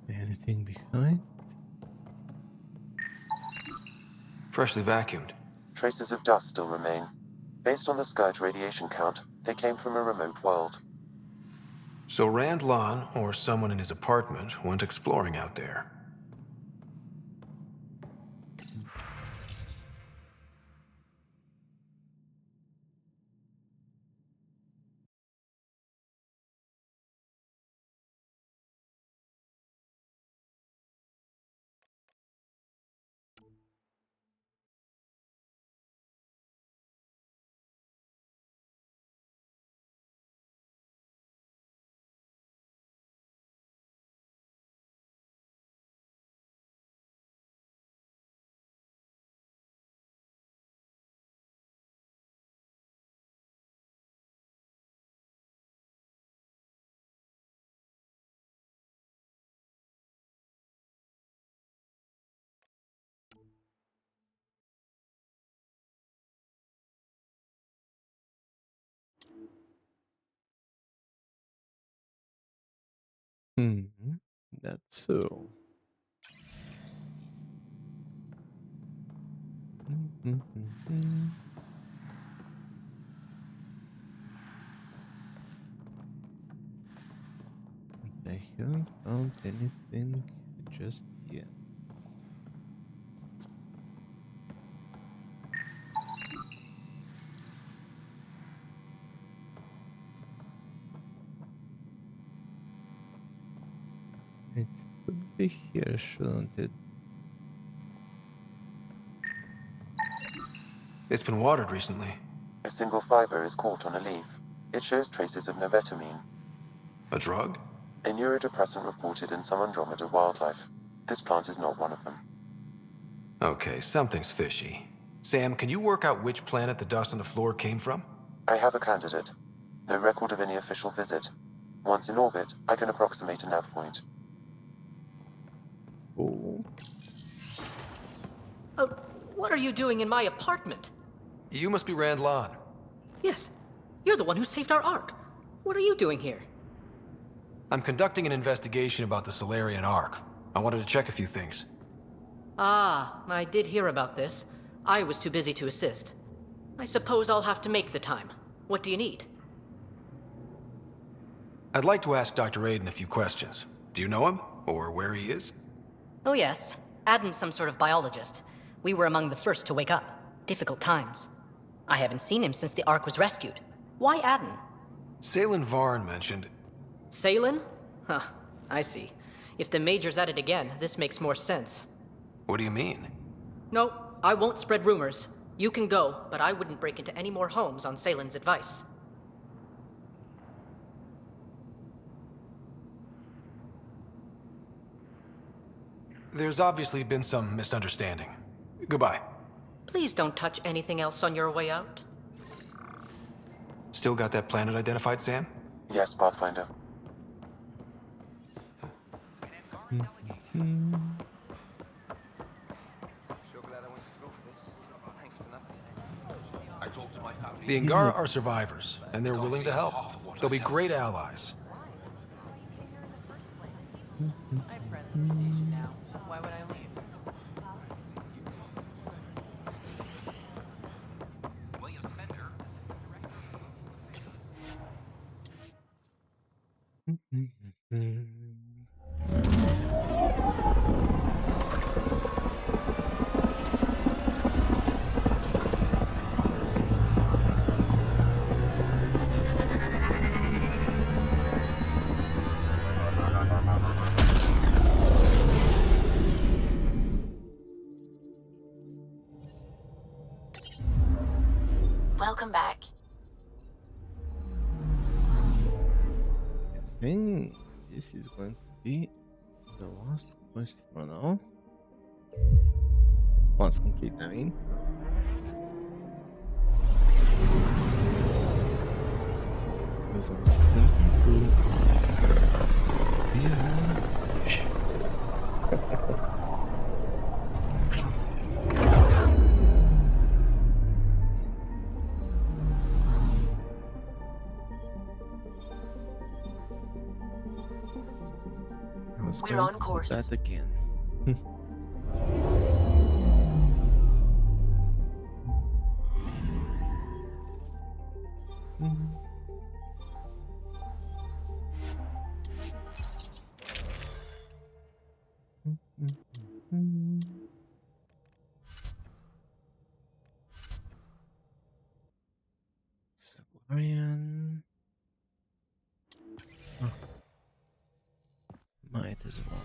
Anything behind? Freshly vacuumed. Traces of dust still remain. Based on the Scourge radiation count, they came from a remote world. So Rand Lawn, or someone in his apartment, went exploring out there. That's so. I haven't found anything just yet. It should be here, shouldn't it? It's been watered recently. A single fiber is caught on a leaf. It shows traces of novetamine. A drug? A neurodepressant reported in some Andromeda wildlife. This plant is not one of them. Okay, something's fishy. Sam, can you work out which planet the dust on the floor came from? I have a candidate. No record of any official visit. Once in orbit, I can approximate a nav point. Oh. What are you doing in my apartment? You must be Randlon. Yes. You're the one who saved our Ark. What are you doing here? I'm conducting an investigation about the Solarian Ark. I wanted to check a few things. Ah, I did hear about this. I was too busy to assist. I suppose I'll have to make the time. What do you need? I'd like to ask Dr. Aiden a few questions. Do you know him? Or where he is? Oh yes. Aden's some sort of biologist. We were among the first to wake up. Difficult times. I haven't seen him since the Ark was rescued. Why Aden? Salen Varn mentioned... Salen? Huh, I see. If the Major's at it again, this makes more sense. What do you mean? No, I won't spread rumors. You can go, but I wouldn't break into any more homes on Salen's advice. There's obviously been some misunderstanding. Goodbye. Please don't touch anything else on your way out. Still got that planet identified, Sam? Yes, Pathfinder. I talked to my family. The Angara are survivors, and they're willing to help. They'll be great allies. I have friends at the station now. Why would I leave? William Spender, Welcome back. I think this is going to be the last quest for now. Once complete, I mean. Because I was thinking to be We're on course. That again. Solarian. Oh. Might as well.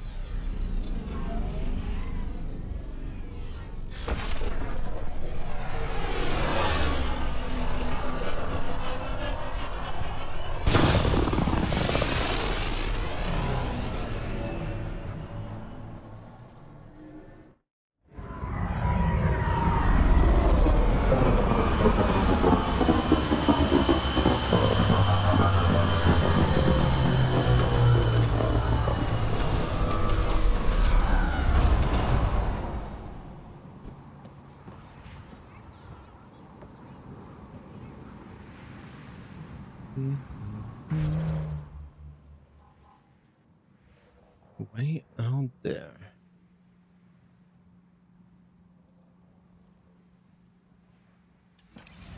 Way out there.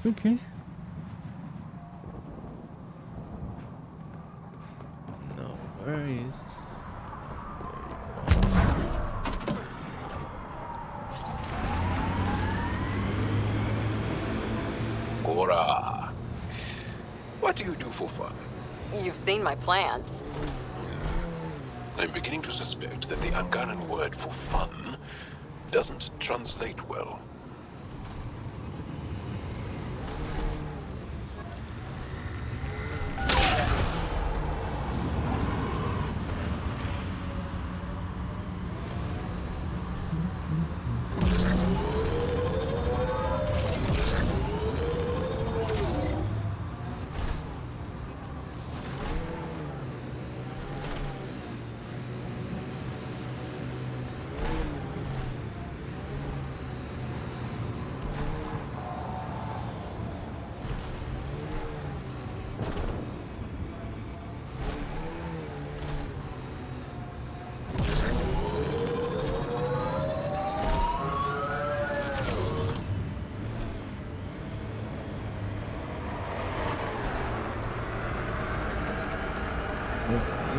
Okay. No worries. Cora, what do you do for fun? You've seen my plans. I'm beginning to suspect that the Angaran word for fun doesn't translate well.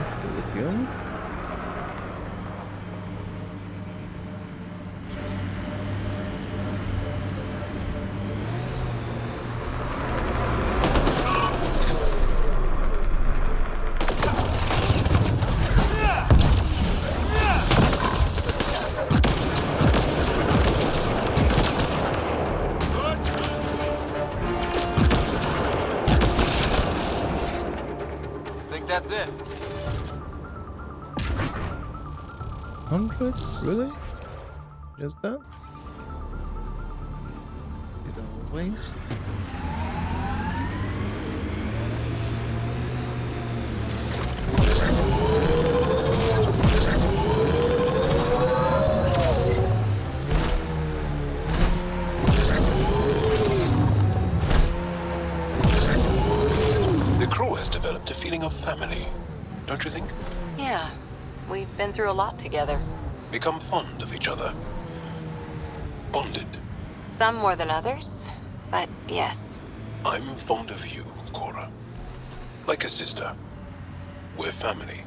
Is it fuel? Think that's it? 100? Really? Just that? Is it a waste? The crew has developed a feeling of family, don't you think? Yeah, we've been through a lot together. Become fond of each other. Bonded. Some more than others, but yes. I'm fond of you, Cora. Like a sister. We're family.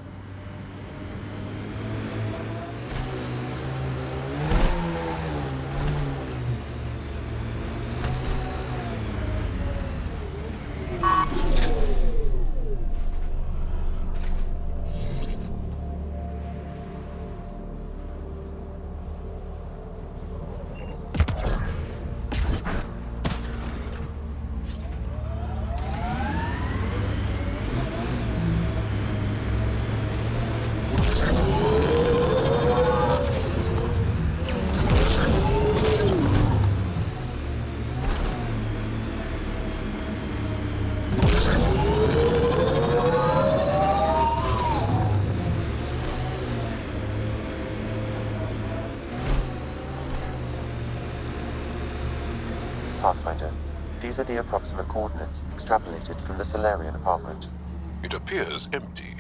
Pathfinder, these are the approximate coordinates extrapolated from the Solarian apartment. It appears empty.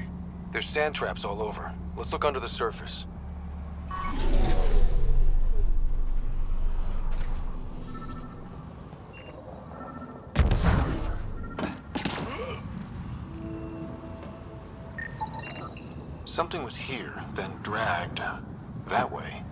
There's sand traps all over. Let's look under the surface. Something was here, then dragged that way.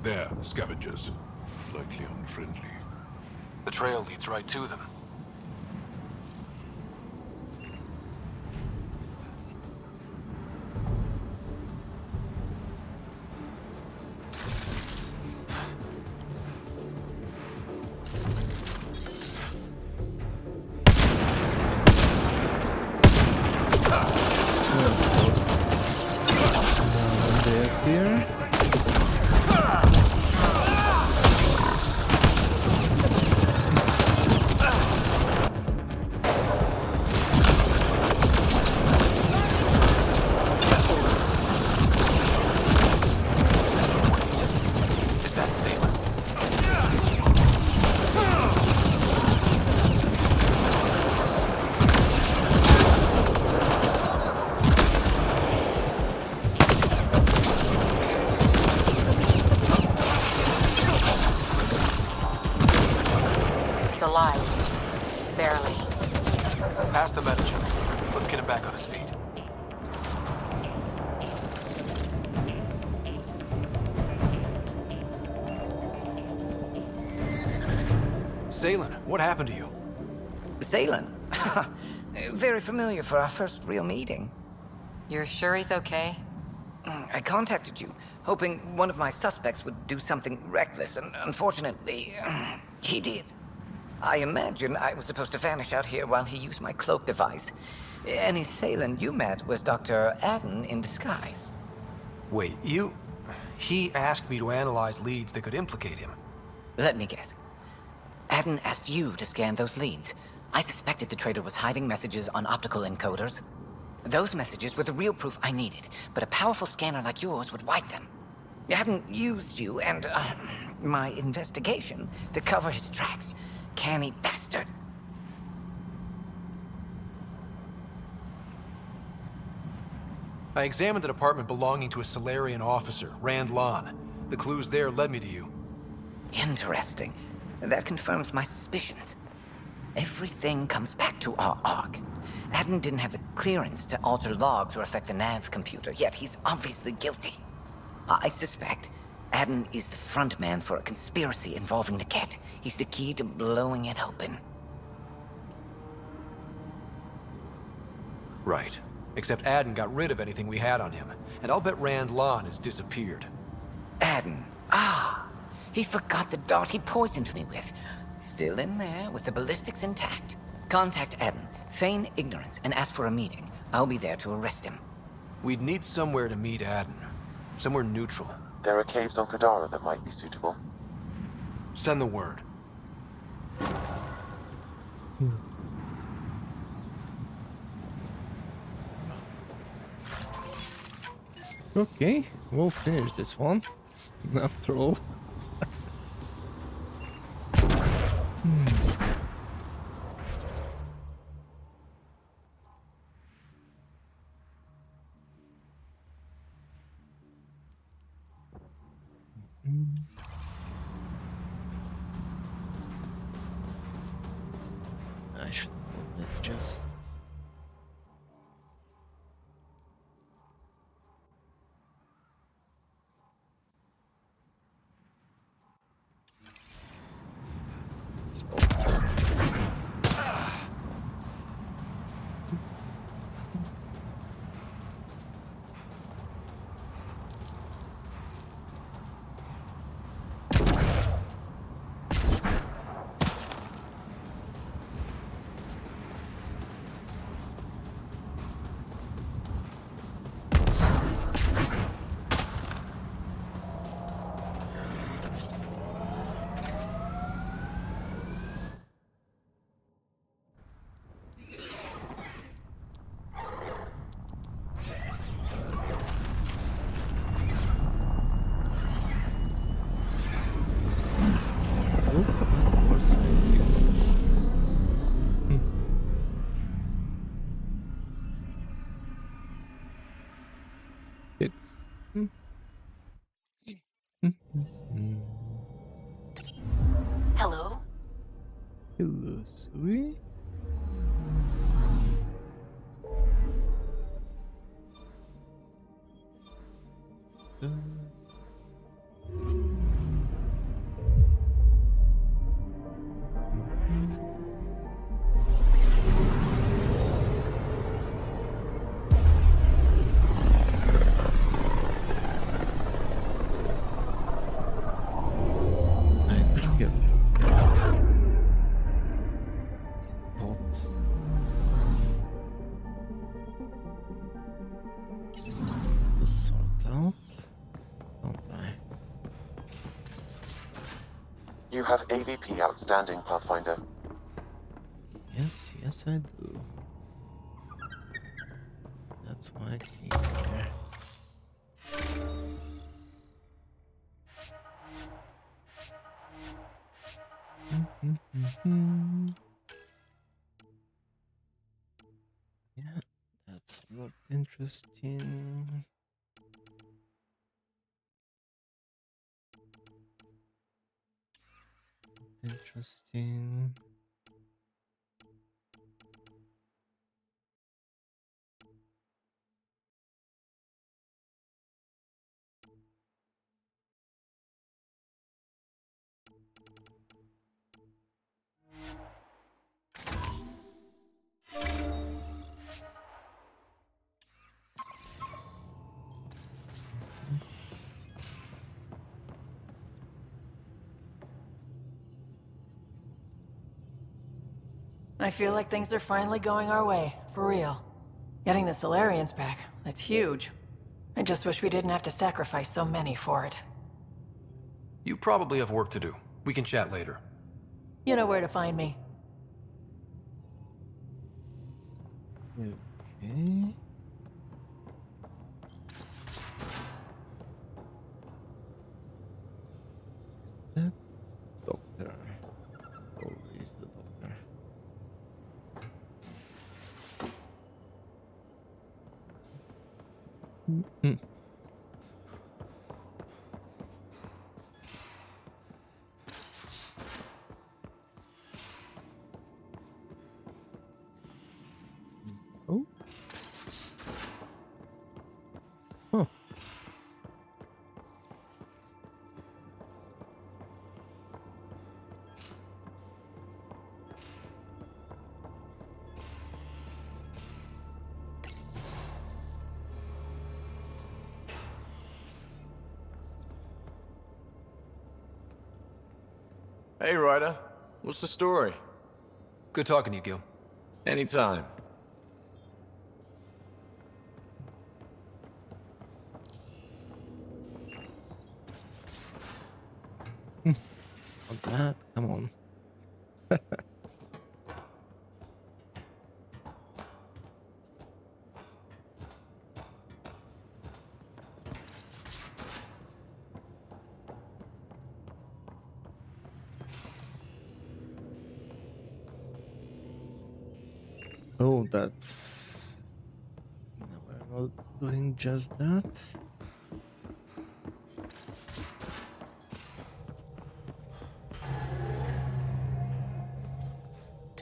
There, scavengers. Likely unfriendly. The trail leads right to them. Here. Is that Salem? He's alive. Barely. Pass the metagen. Let's get him back on his feet. Salen, what happened to you? Salen? Very familiar for our first real meeting. You're sure he's okay? I contacted you, hoping one of my suspects would do something reckless, and unfortunately, he did. I imagine I was supposed to vanish out here while he used my cloak device. Any Salen you met was Dr. Adden in disguise. Wait, you... He asked me to analyze leads that could implicate him. Let me guess. Adden asked you to scan those leads. I suspected the traitor was hiding messages on optical encoders. Those messages were the real proof I needed, but a powerful scanner like yours would wipe them. I hadn't used you and, my investigation to cover his tracks. Canny bastard. I examined an apartment belonging to a Solarian officer, Rand Lon. The clues there led me to you. Interesting. That confirms my suspicions. Everything comes back to our Ark. Adden didn't have the clearance to alter logs or affect the nav computer, yet he's obviously guilty. I suspect Adden is the front man for a conspiracy involving the Ket. He's the key to blowing it open. Right. Except Adden got rid of anything we had on him, and I'll bet Rand Lon has disappeared. Adden. Ah, he forgot the dart he poisoned me with. Still in there, with the ballistics intact. Contact Adden, feign ignorance, and ask for a meeting. I'll be there to arrest him. We'd need somewhere to meet Adden. Somewhere neutral. There are caves on Kadara that might be suitable. Send the word. Okay, we'll finish this one. After all. I should probably just... Hello? Hello, sweet. You have AVP outstanding, Pathfinder. Yes, yes I do. That's why I came here. Yeah, that's not interesting. Interesting. I feel like things are finally going our way, for real. Getting the Solarians back, that's huge. I just wish we didn't have to sacrifice so many for it. You probably have work to do. We can chat later. You know where to find me. Okay. Mm-mm. Oh. Huh. Hey, Ryder. What's the story? Good talking to you, Gil. Anytime. Not that. Come on. Oh, that's... No, we're not doing just that.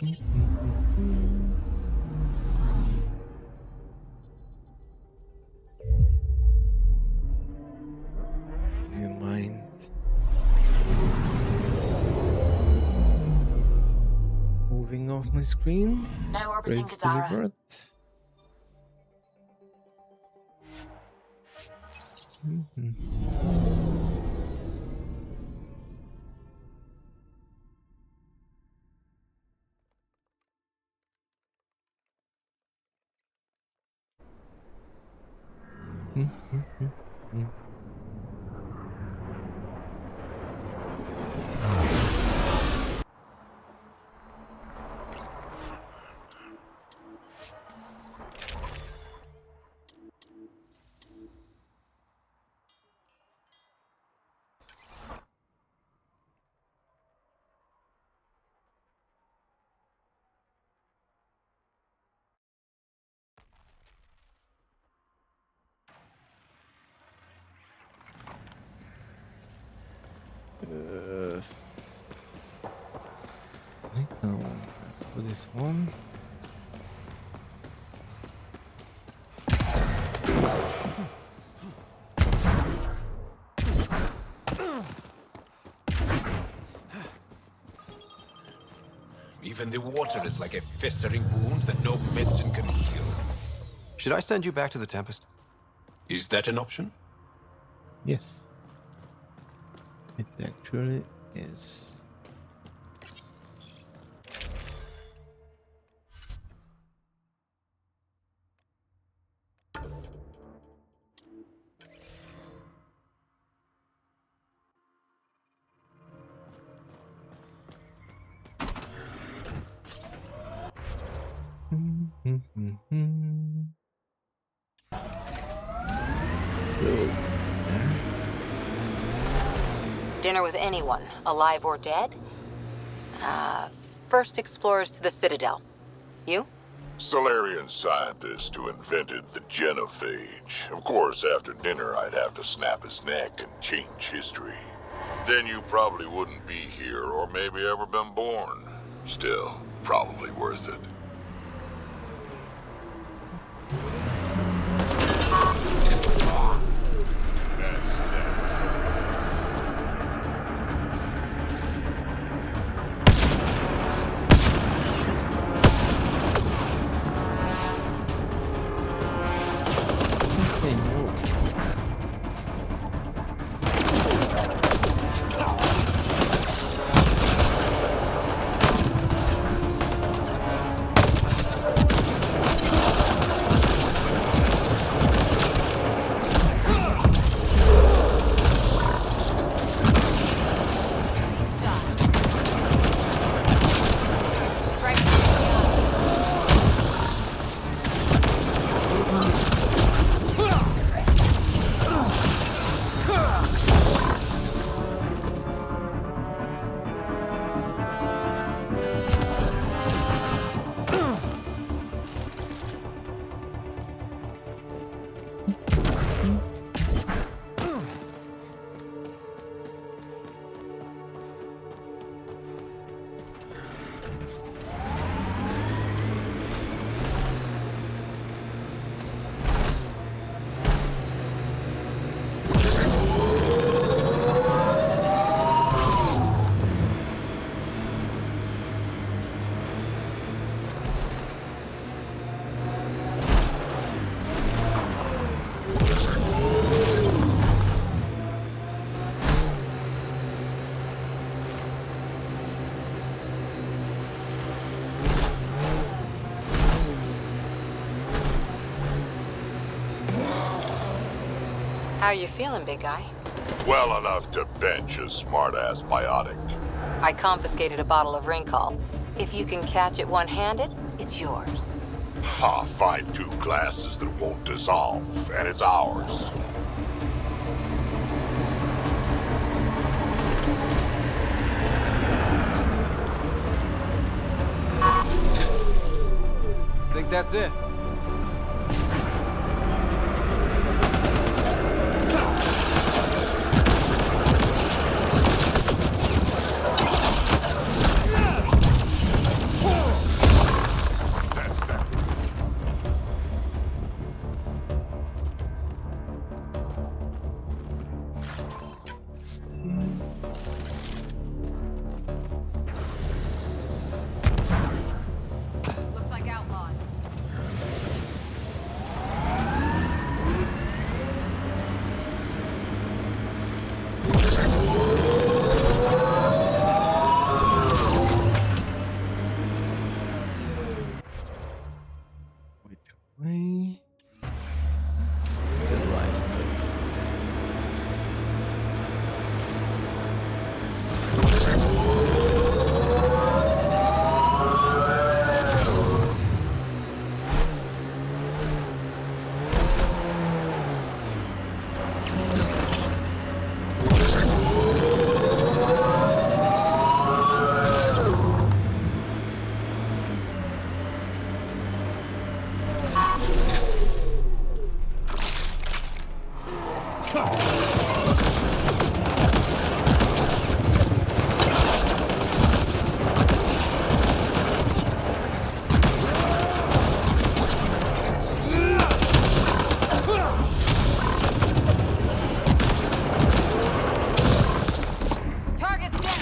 You mind? Moving off my screen. No orbiting Grades Kadara. delivered. I think I want to for this one. Even the water is like a festering wound that no medicine can heal. Should I send you back to the Tempest? Is that an option? Yes. It actually is. Dinner with anyone, alive or dead? First explorers to the Citadel. You? Solarian scientist who invented the genophage. Of course, after dinner, I'd have to snap his neck and change history. Then you probably wouldn't be here or maybe ever been born. Still, probably worth it. How you feeling, big guy? Well enough to bench a smart-ass biotic. I confiscated a bottle of Rincol. If you can catch it one-handed, it's yours. Ha, find 2 glasses that won't dissolve, and it's ours. Think that's it? Looks like outlaws. Which way? The right way. Target's down!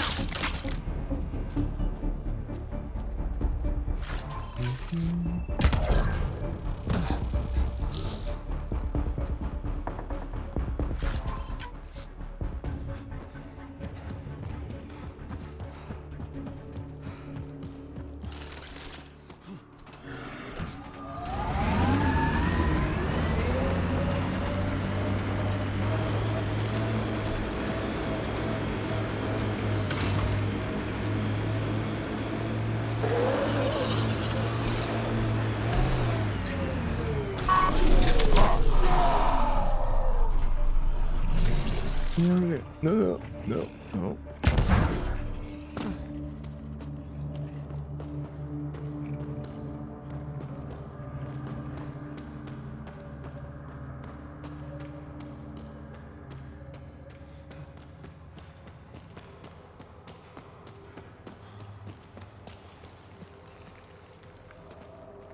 No, no, no, no.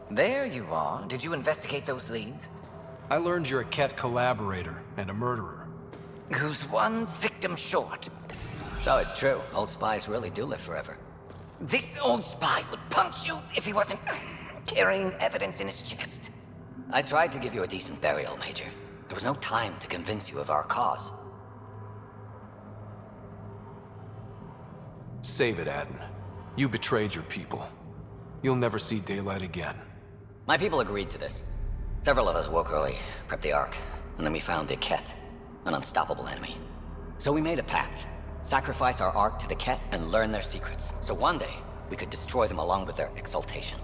There you are. Did you investigate those leads? I learned you're a Ket collaborator and a murderer. Who's one victim short? So it's true. Old spies really do live forever. This old spy would punch you if he wasn't carrying evidence in his chest. I tried to give you a decent burial, Major. There was no time to convince you of our cause. Save it, Aden. You betrayed your people. You'll never see daylight again. My people agreed to this. Several of us woke early, prepped the Ark, and then we found the Ket, an unstoppable enemy. So we made a pact. Sacrifice our Ark to the Ket and learn their secrets, so one day we could destroy them along with their exaltation.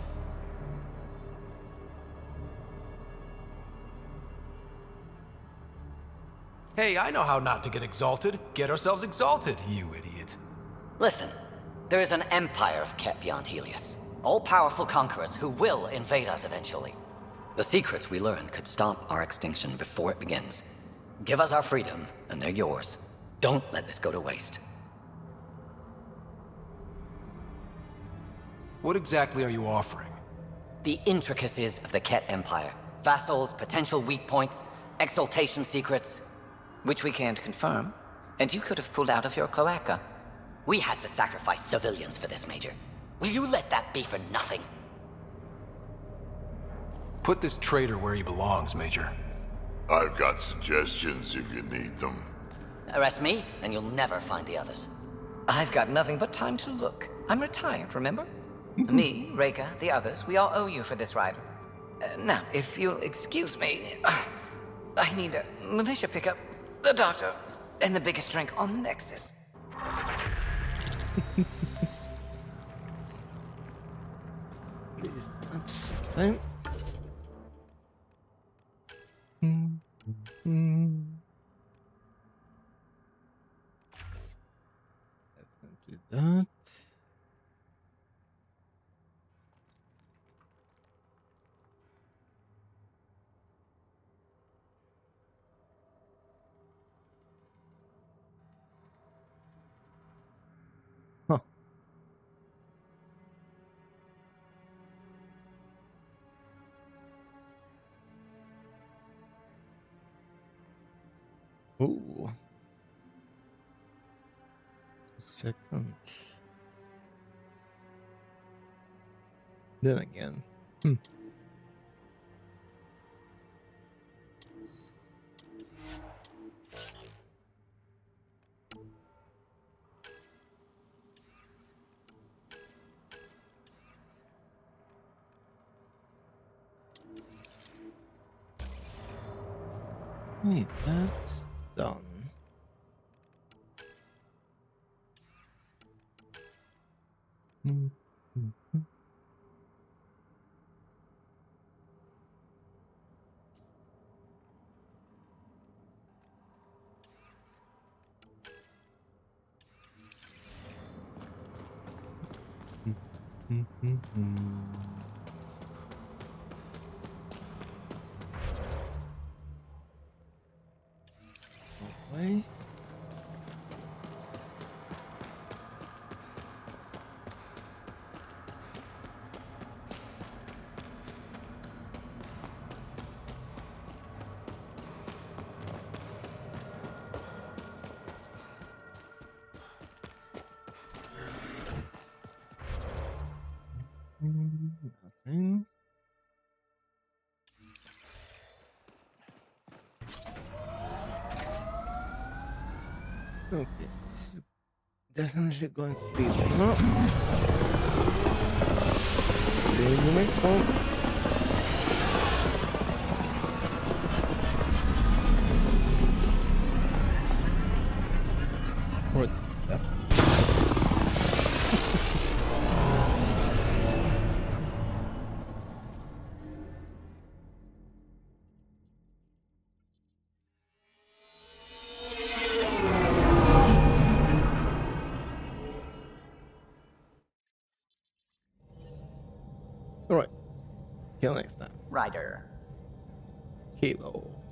Hey, I know how not to get exalted. Get ourselves exalted, you idiot. Listen, there is an empire of Ket beyond Helios. All-powerful conquerors who will invade us eventually. The secrets we learn could stop our extinction before it begins. Give us our freedom, and they're yours. Don't let this go to waste. What exactly are you offering? The intricacies of the Ket Empire. Vassals, potential weak points, exaltation secrets. Which we can't confirm. And you could have pulled out of your cloaca. We had to sacrifice civilians for this, Major. Will you let that be for nothing? Put this traitor where he belongs, Major. I've got suggestions if you need them. Arrest me, and you'll never find the others. I've got nothing but time to look. I'm retired, remember? Me, Reka, the others, we all owe you for this ride. Now, if you'll excuse me, I need a militia pickup The doctor, and the biggest drink on the Nexus. Please, that's fine. Definitely that. Huh. Ooh. 2 seconds. Then again. Wait, that's done. Away. Nothing. Okay, this is definitely going to be no. Let's go to the next one. Or it's left. Alright. Till next time. Ryder. Kilo.